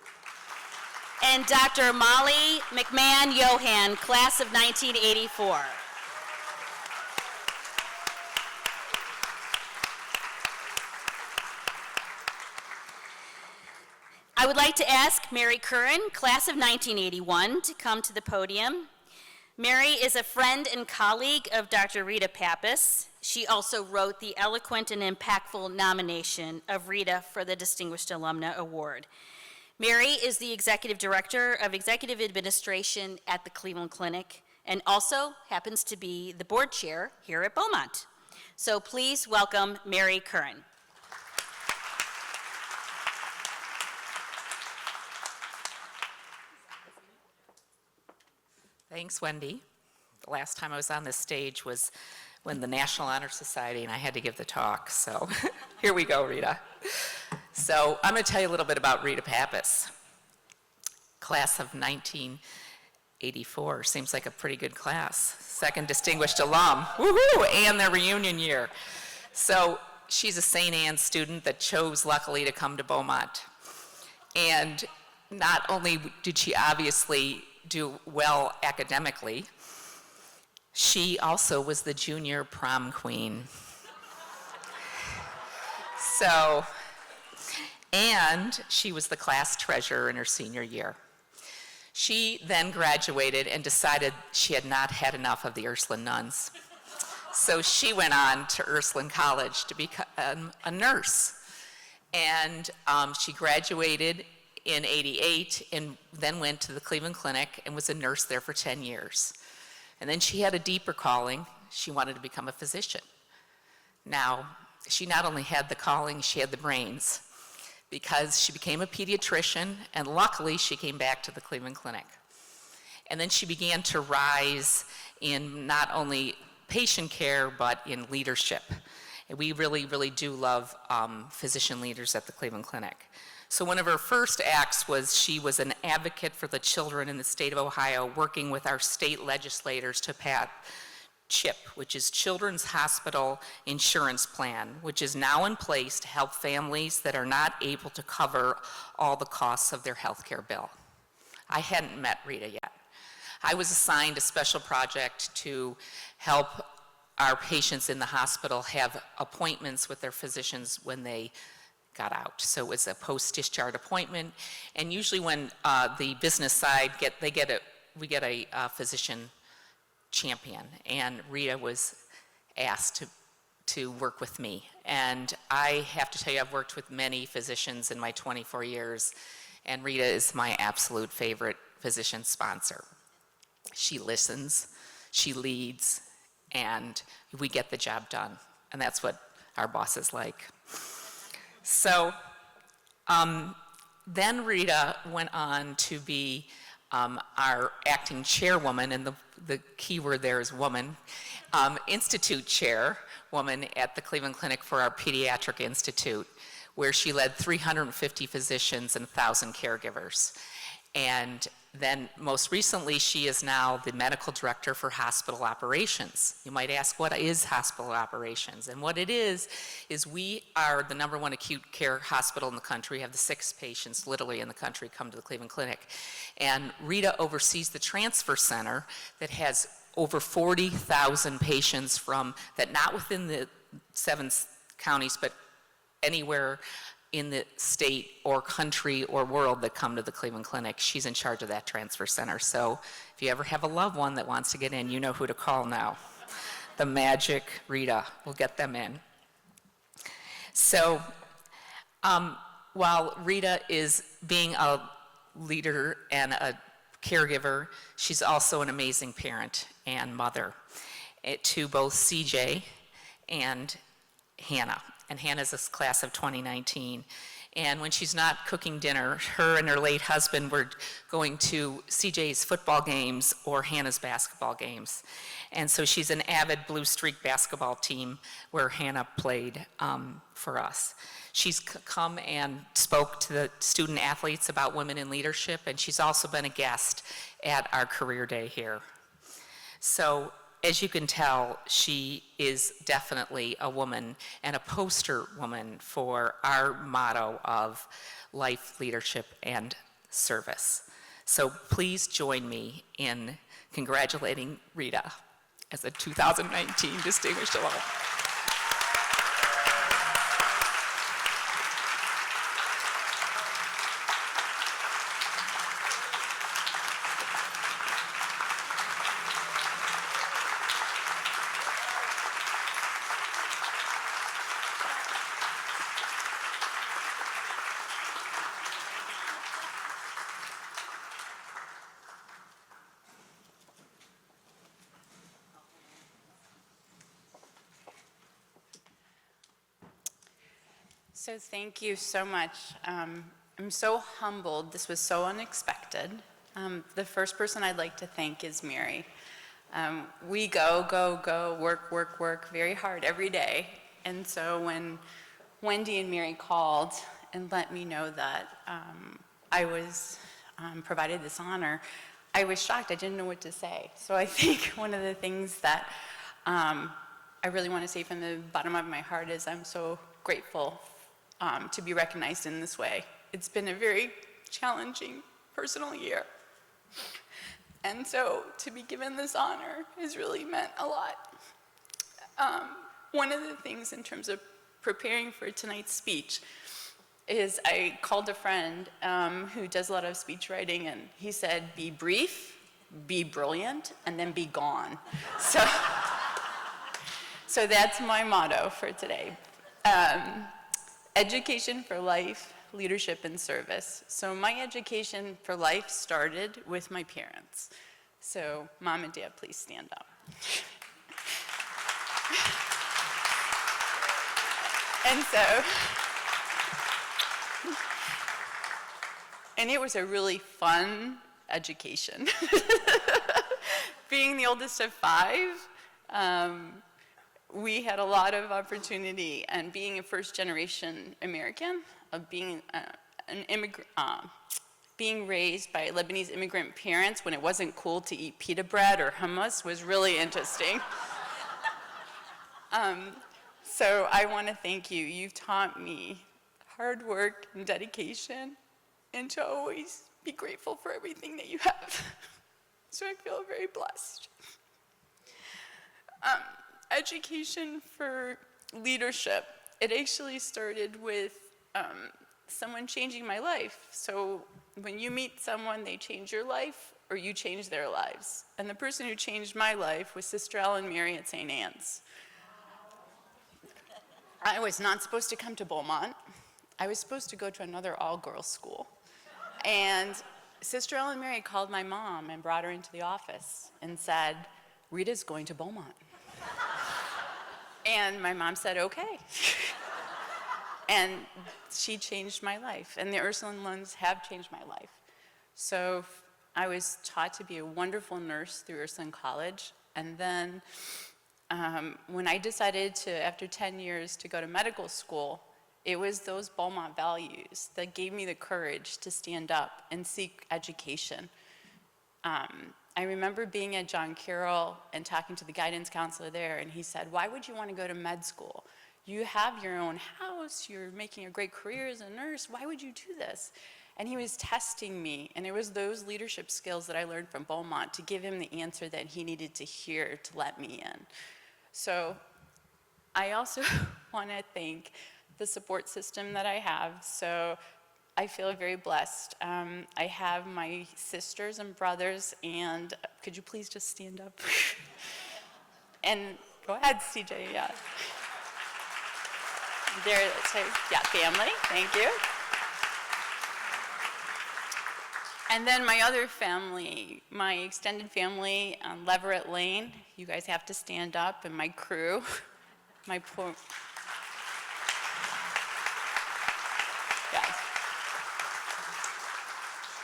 and Dr. Molly McMahon-Johan, class of 1984. I would like to ask Mary Curran, class of 1981, to come to the podium. Mary is a friend and colleague of Dr. Rita Pappas. She also wrote the eloquent and impactful nomination of Rita for the Distinguished Alumna Award. Mary is the Executive Director of Executive Administration at the Cleveland Clinic and also happens to be the board chair here at Beaumont. So please welcome Mary Curran. Thanks, Wendy. The last time I was on this stage was when the National Honor Society, and I had to give the talk, so here we go, Rita. So I'm going to tell you a little bit about Rita Pappas. Class of 1984, seems like a pretty good class. Second distinguished alum, woohoo, and their reunion year. So she's a St. Anne student that chose, luckily, to come to Beaumont. And not only did she obviously do well academically, she also was the junior prom queen. So, and she was the class treasurer in her senior year. She then graduated and decided she had not had enough of the Ursuline nuns. So she went on to Ursuline College to become a nurse. And she graduated in '88 and then went to the Cleveland Clinic and was a nurse there for 10 years. And then she had a deeper calling. She wanted to become a physician. Now, she not only had the calling, she had the brains, because she became a pediatrician, and luckily she came back to the Cleveland Clinic. And then she began to rise in not only patient care, but in leadership. And we really, really do love physician leaders at the Cleveland Clinic. So one of her first acts was she was an advocate for the children in the state of Ohio, working with our state legislators to pass CHIP, which is Children's Hospital Insurance Plan, which is now in place to help families that are not able to cover all the costs of their health care bill. I hadn't met Rita yet. I was assigned a special project to help our patients in the hospital have appointments with their physicians when they got out. So it was a post-discharge appointment, and usually when the business side we get a physician champion, and Rita was asked to work with me. And I have to tell you, I've worked with many physicians in my 24 years, and Rita is my absolute favorite physician sponsor. She listens, she leads, and we get the job done. And that's what our boss is like. So then Rita went on to be our acting chairwoman, and the key word there is woman, institute chairwoman at the Cleveland Clinic for our Pediatric Institute, where she led 350 physicians and 1,000 caregivers. And then most recently, she is now the medical director for hospital operations. You might ask, what is hospital operations? And what it is we are the #1 acute care hospital in the country. We have the 6 patients literally in the country come to the Cleveland Clinic. And Rita oversees the transfer center that has over 40,000 patients from that, not within the 7 counties, but anywhere in the state or country or world that come to the Cleveland Clinic. She's in charge of that transfer center. So if you ever have a loved one that wants to get in, you know who to call now. The magic Rita will get them in. So while Rita is being a leader and a caregiver, she's also an amazing parent and mother to both CJ and Hannah. And Hannah's a class of 2019. And when she's not cooking dinner, her and her late husband were going to CJ's football games or Hannah's basketball games. And so she's an avid Blue Streak basketball team where Hannah played for us. She's come and spoke to the student athletes about women in leadership, and she's also been a guest at our career day here. So as you can tell, she is definitely a woman and a poster woman for our motto of life, leadership, and service. So please join me in congratulating Rita as a 2019 Distinguished Alum. So thank you so much. I'm so humbled. This was so unexpected. The first person I'd like to thank is Mary. We go, work very hard every day. And so when Wendy and Mary called and let me know that I was provided this honor, I was shocked. I didn't know what to say. So I think one of the things that I really want to say from the bottom of my heart is I'm so grateful to be recognized in this way. It's been a very challenging personal year. And so to be given this honor has really meant a lot. One of the things in terms of preparing for tonight's speech is I called a friend who does a lot of speech writing, and he said, be brief, be brilliant, and then be gone. So that's my motto for today. Education for life, leadership, and service. So my education for life started with my parents. So Mom and Dad, please stand up. And it was a really fun education. Being the oldest of 5, we had a lot of opportunity, and being a first-generation American, of being an immigrant, being raised by Lebanese immigrant parents when it wasn't cool to eat pita bread or hummus was really interesting. So I want to thank you. You've taught me hard work and dedication, and to always be grateful for everything that you have. So I feel very blessed. Education for leadership. It actually started with someone changing my life. So when you meet someone, they change your life, or you change their lives. And the person who changed my life was Sister Ellen Mary at St. Anne's. I was not supposed to come to Beaumont. I was supposed to go to another all-girls school. And Sister Ellen Mary called my mom and brought her into the office and said, Rita's going to Beaumont. And my mom said, okay. And she changed my life. And the Ursuline nuns have changed my life. So I was taught to be a wonderful nurse through Ursuline College. And then when I decided to, after 10 years, to go to medical school, it was those Beaumont values that gave me the courage to stand up and seek education. I remember being at John Carroll and talking to the guidance counselor there, and he said, why would you want to go to med school? You have your own house, you're making a great career as a nurse, why would you do this? And he was testing me, and it was those leadership skills that I learned from Beaumont to give him the answer that he needed to hear to let me in. So I also want to thank the support system that I have. So I feel very blessed. I have my sisters and brothers, and could you please just stand up? And go ahead, CJ, yeah. There, so, yeah, family, thank you. And then my other family, my extended family on Leverett Lane, you guys have to stand up, and my crew, my poor,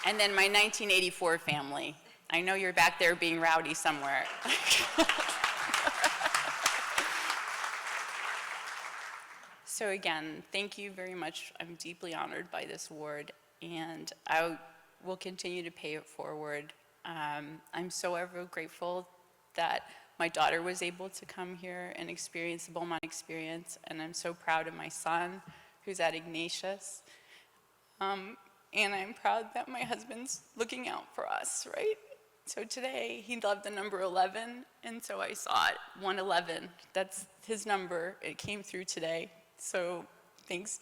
and then my 1984 family. I know you're back there being rowdy somewhere. So again, thank you very much. I'm deeply honored by this award, and I will continue to pay it forward. I'm so ever grateful that my daughter was able to come here and experience the Beaumont experience, and I'm so proud of my son, who's at Ignatius. And I'm proud that my husband's looking out for us, right? So today, he loved the number 11, and so I saw it, 111. That's his number. It came through today. So thanks,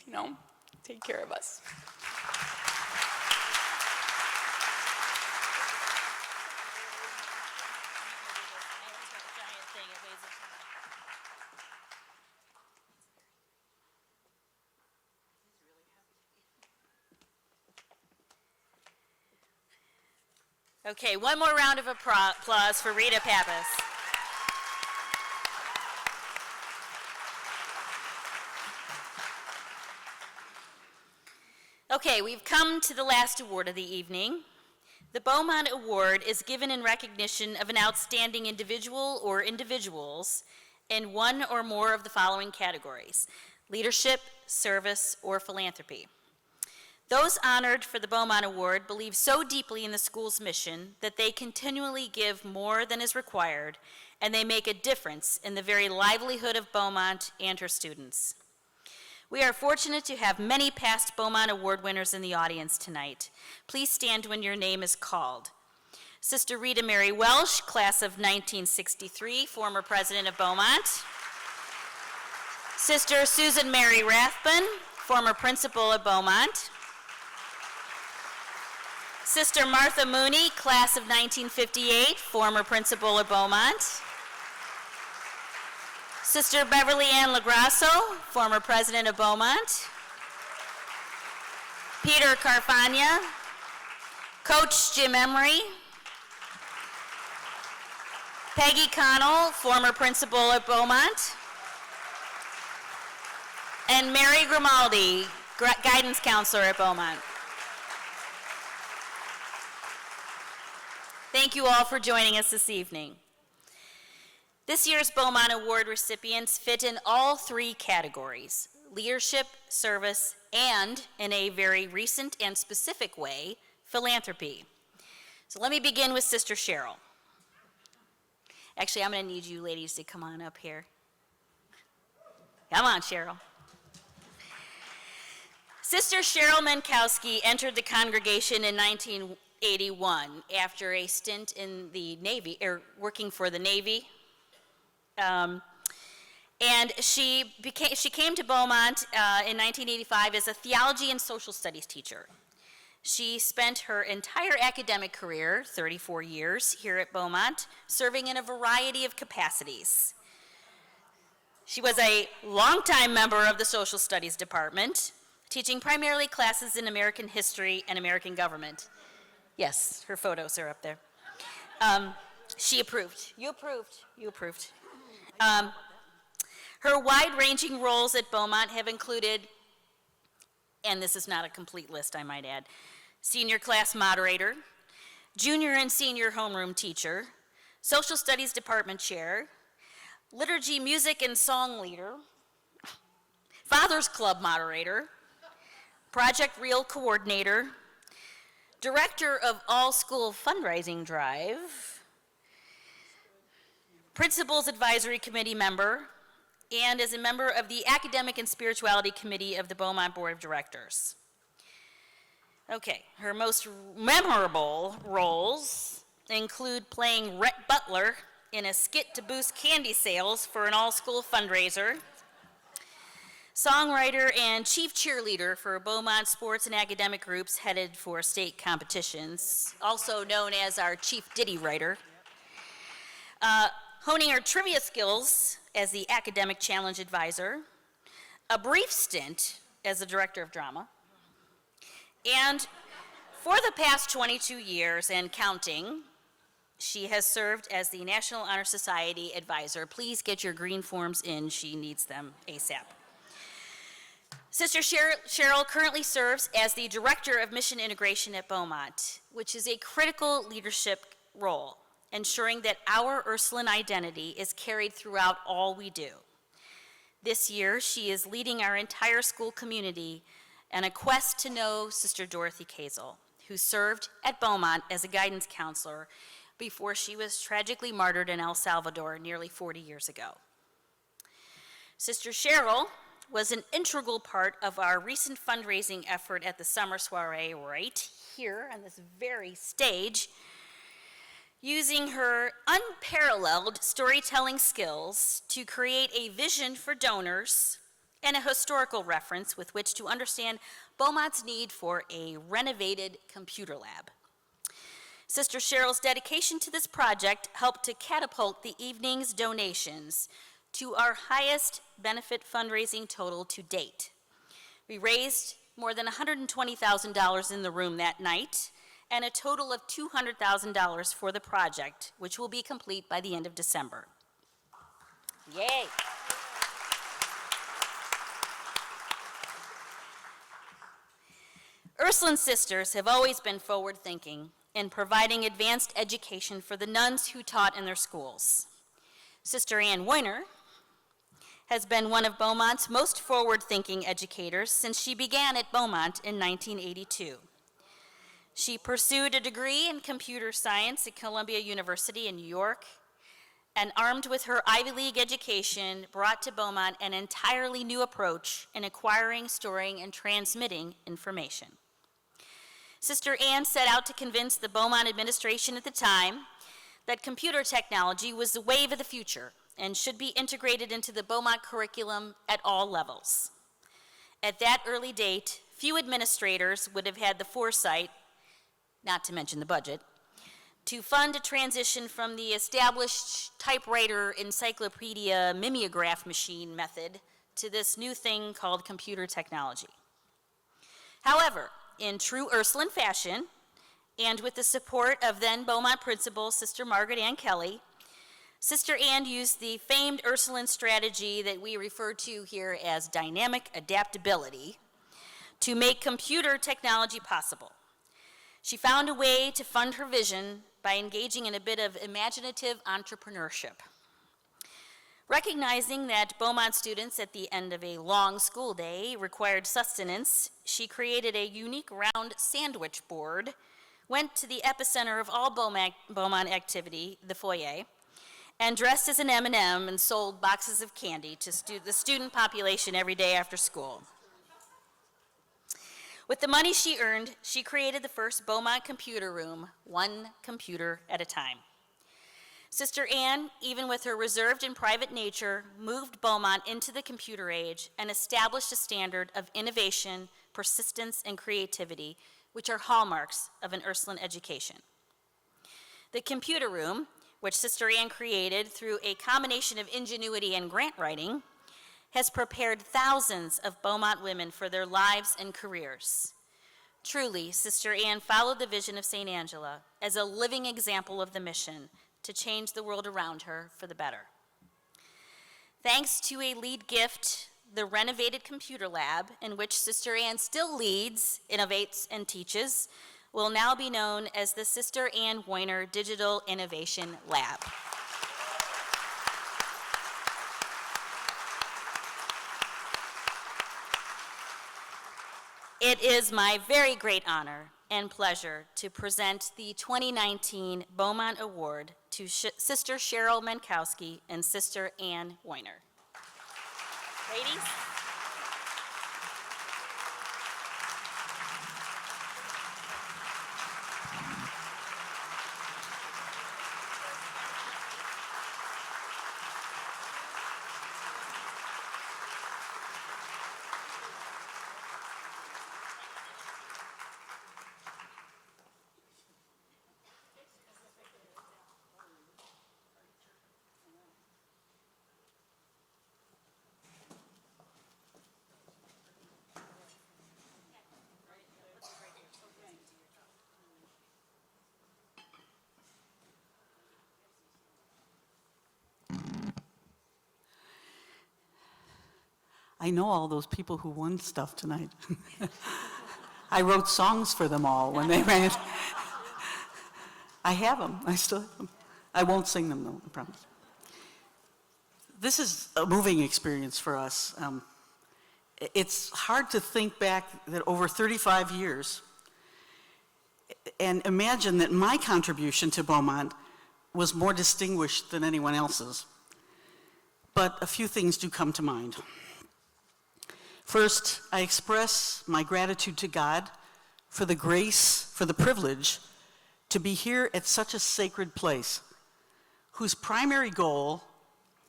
take care of us. Okay, one more round of applause for Rita Pappas. Okay, we've come to the last award of the evening. The Beaumont Award is given in recognition of an outstanding individual or individuals in one or more of the following categories: leadership, service, or philanthropy. Those honored for the Beaumont Award believe so deeply in the school's mission that they continually give more than is required, and they make a difference in the very livelihood of Beaumont and her students. We are fortunate to have many past Beaumont Award winners in the audience tonight. Please stand when your name is called. Sister Rita Mary Welsh, class of 1963, former president of Beaumont. Sister Susan Mary Rathbun, former principal at Beaumont. Sister Martha Mooney, class of 1958, former principal at Beaumont. Sister Beverly Ann Lagrasso, former president of Beaumont. Peter Carfagna, Coach Jim Emery. Peggy Connell, former principal at Beaumont. And Mary Grimaldi, guidance counselor at Beaumont. Thank you all for joining us this evening. This year's Beaumont Award recipients fit in all three categories: leadership, service, and, in a very recent and specific way, philanthropy. So let me begin with Sister Cheryl. Actually, I'm going to need you ladies to come on up here. Come on, Cheryl. Sister Cheryl Menkowski entered the congregation in 1981 after a stint in the Navy, or working for the Navy. And she came to Beaumont in 1985 as a theology and social studies teacher. She spent her entire academic career, 34 years, here at Beaumont, serving in a variety of capacities. She was a longtime member of the social studies department, teaching primarily classes in American history and American government. Yes, her photos are up there. She approved. You approved. You approved. Her wide-ranging roles at Beaumont have included, and this is not a complete list, I might add, senior class moderator, junior and senior homeroom teacher, social studies department chair, liturgy, music, and song leader, Father's Club moderator, Project Real coordinator, director of all school fundraising drive, principals advisory committee member, and as a member of the academic and spirituality committee of the Beaumont Board of Directors. Okay, her most memorable roles include playing Rhett Butler in a skit to boost candy sales for an all-school fundraiser, songwriter and chief cheerleader for Beaumont sports and academic groups headed for state competitions, also known as our chief ditty writer, honing her trivia skills as the academic challenge advisor, a brief stint as the director of drama, and for the past 22 years and counting, she has served as the National Honor Society advisor. Please get your green forms in. She needs them ASAP. Sister Cheryl currently serves as the Director of Mission Integration at Beaumont, which is a critical leadership role, ensuring that our Ursuline identity is carried throughout all we do. This year, she is leading our entire school community in a quest to know Sister Dorothy Kazel, who served at Beaumont as a guidance counselor before she was tragically martyred in El Salvador nearly 40 years ago. Sister Cheryl was an integral part of our recent fundraising effort at the summer soiree right here on this very stage, using her unparalleled storytelling skills to create a vision for donors and a historical reference with which to understand Beaumont's need for a renovated computer lab. Sister Cheryl's dedication to this project helped to catapult the evening's donations to our highest benefit fundraising total to date. We raised more than $120,000 in the room that night, and a total of $200,000 for the project, which will be complete by the end of December. Yay! Ursuline Sisters have always been forward-thinking in providing advanced education for the nuns who taught in their schools. Sister Ann Weiner has been one of Beaumont's most forward-thinking educators since she began at Beaumont in 1982. She pursued a degree in computer science at Columbia University in New York, and armed with her Ivy League education, brought to Beaumont an entirely new approach in acquiring, storing, and transmitting information. Sister Ann set out to convince the Beaumont administration at the time that computer technology was the wave of the future and should be integrated into the Beaumont curriculum at all levels. At that early date, few administrators would have had the foresight, not to mention the budget, to fund a transition from the established typewriter encyclopedia mimeograph machine method to this new thing called computer technology. However, in true Ursuline fashion, and with the support of then Beaumont principal, Sister Margaret Ann Kelly, Sister Ann used the famed Ursuline strategy that we refer to here as dynamic adaptability to make computer technology possible. She found a way to fund her vision by engaging in a bit of imaginative entrepreneurship. Recognizing that Beaumont students at the end of a long school day required sustenance, she created a unique round sandwich board, went to the epicenter of all Beaumont activity, the foyer, and dressed as an M&M and sold boxes of candy to the student population every day after school. With the money she earned, she created the first Beaumont computer room, one computer at a time. Sister Ann, even with her reserved and private nature, moved Beaumont into the computer age and established a standard of innovation, persistence, and creativity, which are hallmarks of an Ursuline education. The computer room, which Sister Ann created through a combination of ingenuity and grant writing, has prepared thousands of Beaumont women for their lives and careers. Truly, Sister Ann followed the vision of St. Angela as a living example of the mission to change the world around her for the better. Thanks to a lead gift, the renovated computer lab, in which Sister Ann still leads, innovates, and teaches, will now be known as the Sister Ann Weiner Digital Innovation Lab. It is my very great honor and pleasure to present the 2019 Beaumont Award to Sister Cheryl Menkowski and Sister Ann Weiner. Ladies. I know all those people who won stuff tonight. I wrote songs for them all when they ran. I have them. I still have them. I won't sing them, though, I promise. This is a moving experience for us. It's hard to think back that over 35 years and imagine that my contribution to Beaumont was more distinguished than anyone else's. But a few things do come to mind. First, I express my gratitude to God for the grace, for the privilege to be here at such a sacred place, whose primary goal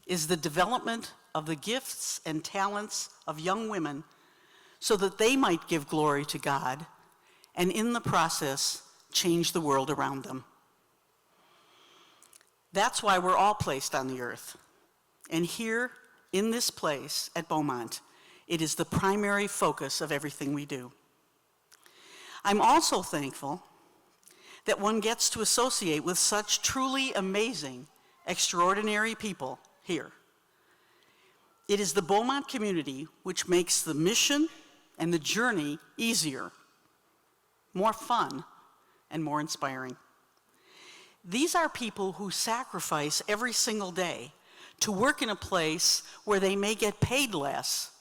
is the development of the gifts and talents of young women so that they might give glory to God and in the process change the world around them. That's why we're all placed on the earth. And here in this place at Beaumont, it is the primary focus of everything we do. I'm also thankful that one gets to associate with such truly amazing, extraordinary people here. It is the Beaumont community which makes the mission and the journey easier, more fun, and more inspiring. These are people who sacrifice every single day to work in a place where they may get paid less,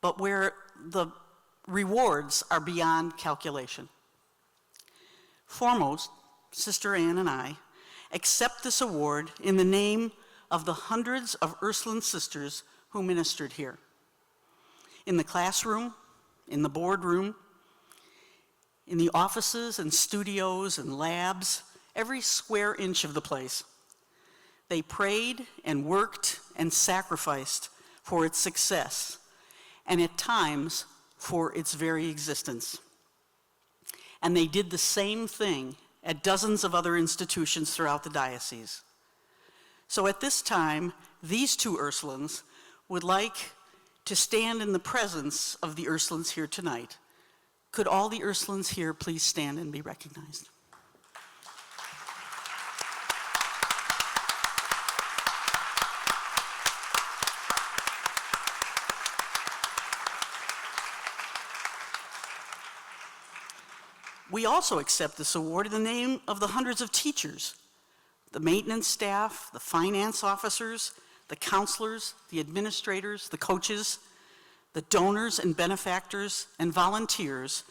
but where the rewards are beyond calculation. Foremost, Sister Ann and I accept this award in the name of the hundreds of Ursuline sisters who ministered here. In the classroom, in the boardroom, in the offices and studios and labs, every square inch of the place. They prayed and worked and sacrificed for its success and at times for its very existence. And they did the same thing at dozens of other institutions throughout the diocese. So at this time, these two Ursulines would like to stand in the presence of the Ursulines here tonight. Could all the Ursulines here please stand and be recognized? We also accept this award in the name of the hundreds of teachers, the maintenance staff, the finance officers, the counselors, the administrators, the coaches, the donors and benefactors and volunteers,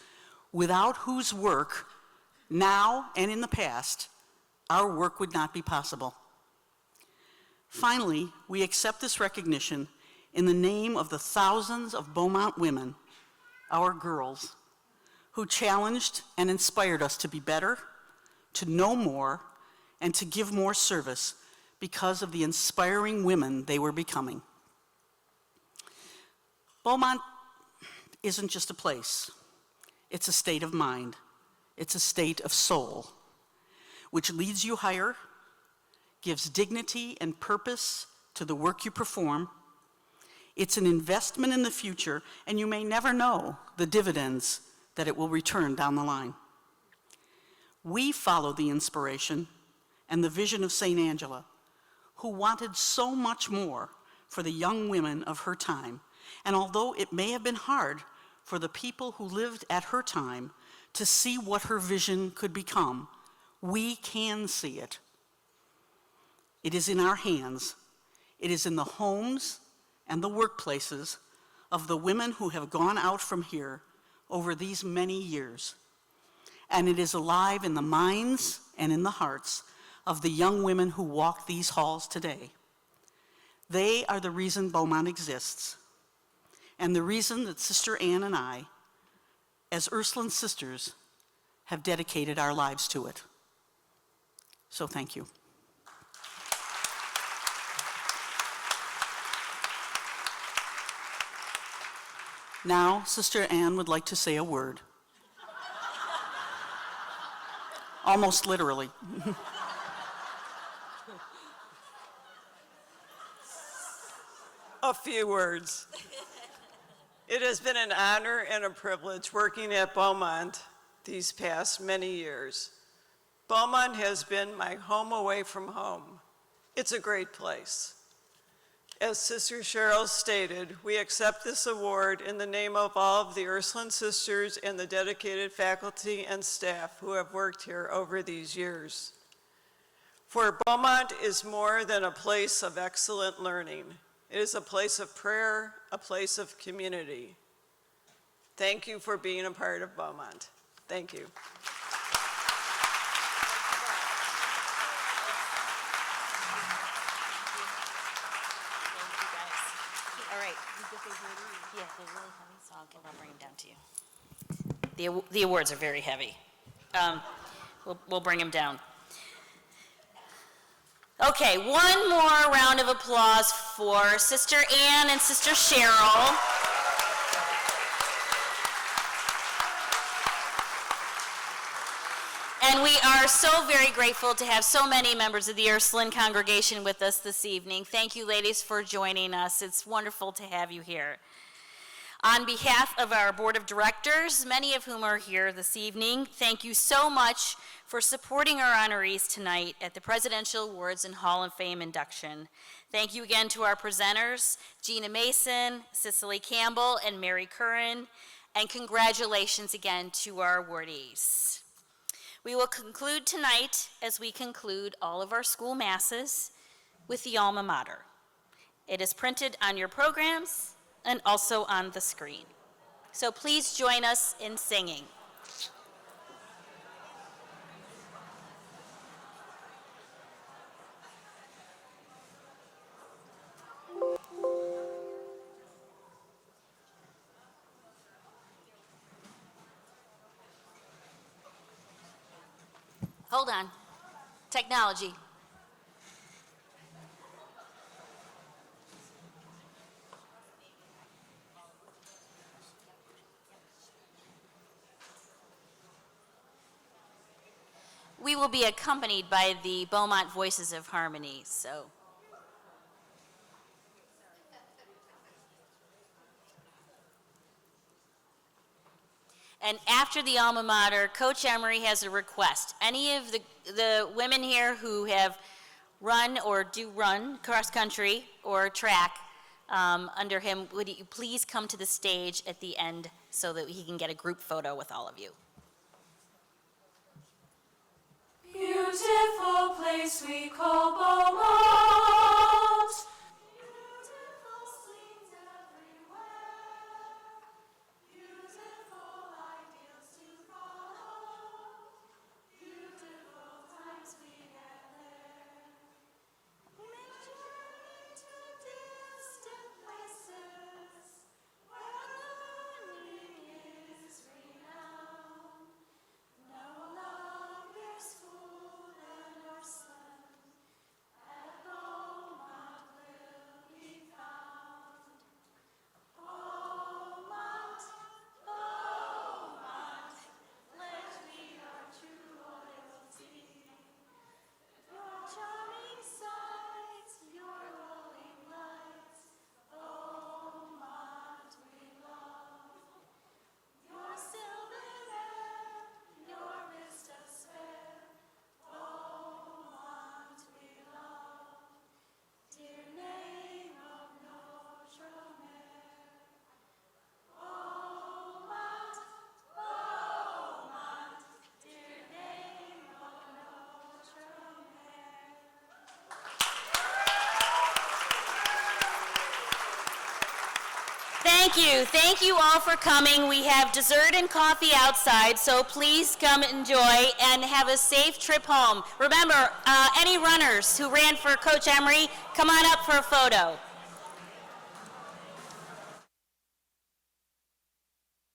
without whose work, now and in the past, our work would not be possible. Finally, we accept this recognition in the name of the thousands of Beaumont women, our girls, who challenged and inspired us to be better, to know more, and to give more service because of the inspiring women they were becoming. Beaumont isn't just a place, it's a state of mind, it's a state of soul, which leads you higher, gives dignity and purpose to the work you perform. It's an investment in the future, and you may never know the dividends that it will return down the line. We follow the inspiration and the vision of St. Angela, who wanted so much more for the young women of her time. And although it may have been hard for the people who lived at her time to see what her vision could become, we can see it. It is in our hands. It is in the homes and the workplaces of the women who have gone out from here over these many years. And it is alive in the minds and in the hearts of the young women who walk these halls today. They are the reason Beaumont exists, and the reason that Sister Anne and I, as Ursuline sisters, have dedicated our lives to it. So thank you. Now, Sister Anne would like to say a word. Almost literally. A few words. It has been an honor and a privilege working at Beaumont these past many years. Beaumont has been my home away from home. It's a great place. As Sister Cheryl stated, we accept this award in the name of all of the Ursuline sisters and the dedicated faculty and staff who have worked here over these years. For Beaumont is more than a place of excellent learning. It is a place of prayer, a place of community. Thank you for being a part of Beaumont. Thank you. All right. Yeah, they're really heavy, so I'll bring them down to you. The awards are very heavy. We'll bring them down. Okay, one more round of applause for Sister Anne and Sister Cheryl. And we are so very grateful to have so many members of the Ursuline congregation with us this evening. Thank you, ladies, for joining us. It's wonderful to have you here. On behalf of our board of directors, many of whom are here this evening, thank you so much for supporting our honorees tonight at the Presidential Awards and Hall of Fame induction. Thank you again to our presenters, Gina Mason, Cicely Campbell, and Mary Curran, and congratulations again to our awardees. We will conclude tonight, as we conclude all of our school masses, with the alma mater. It is printed on your programs and also on the screen. So please join us in singing. Hold on. Technology. we will be accompanied by the Beaumont Voices of Harmony. So. And after the alma mater, Coach Emery has a request. Any of the women here who have run or do run cross country or track under him, would you please come to the stage at the end so that he can get a group photo with all of you. Beautiful place we call Beaumont. Beautiful scenes everywhere. Beautiful ideals to follow. Beautiful times we had there. We make journey to distant places where learning is renowned. No longer school and our sun at Beaumont will be found. Beaumont, Beaumont, pledge me our true loyalty. Your charming sights, your glowing lights, Beaumont we love. Your silver hair, your vistas fair, Beaumont we love. Dear name of Notre-Dame, Beaumont, Beaumont, dear name of Notre-Dame. Thank you. Thank you all for coming. We have dessert and coffee outside, so please come enjoy and have a safe trip home. Remember, any runners who ran for Coach Emery, come on up for a photo.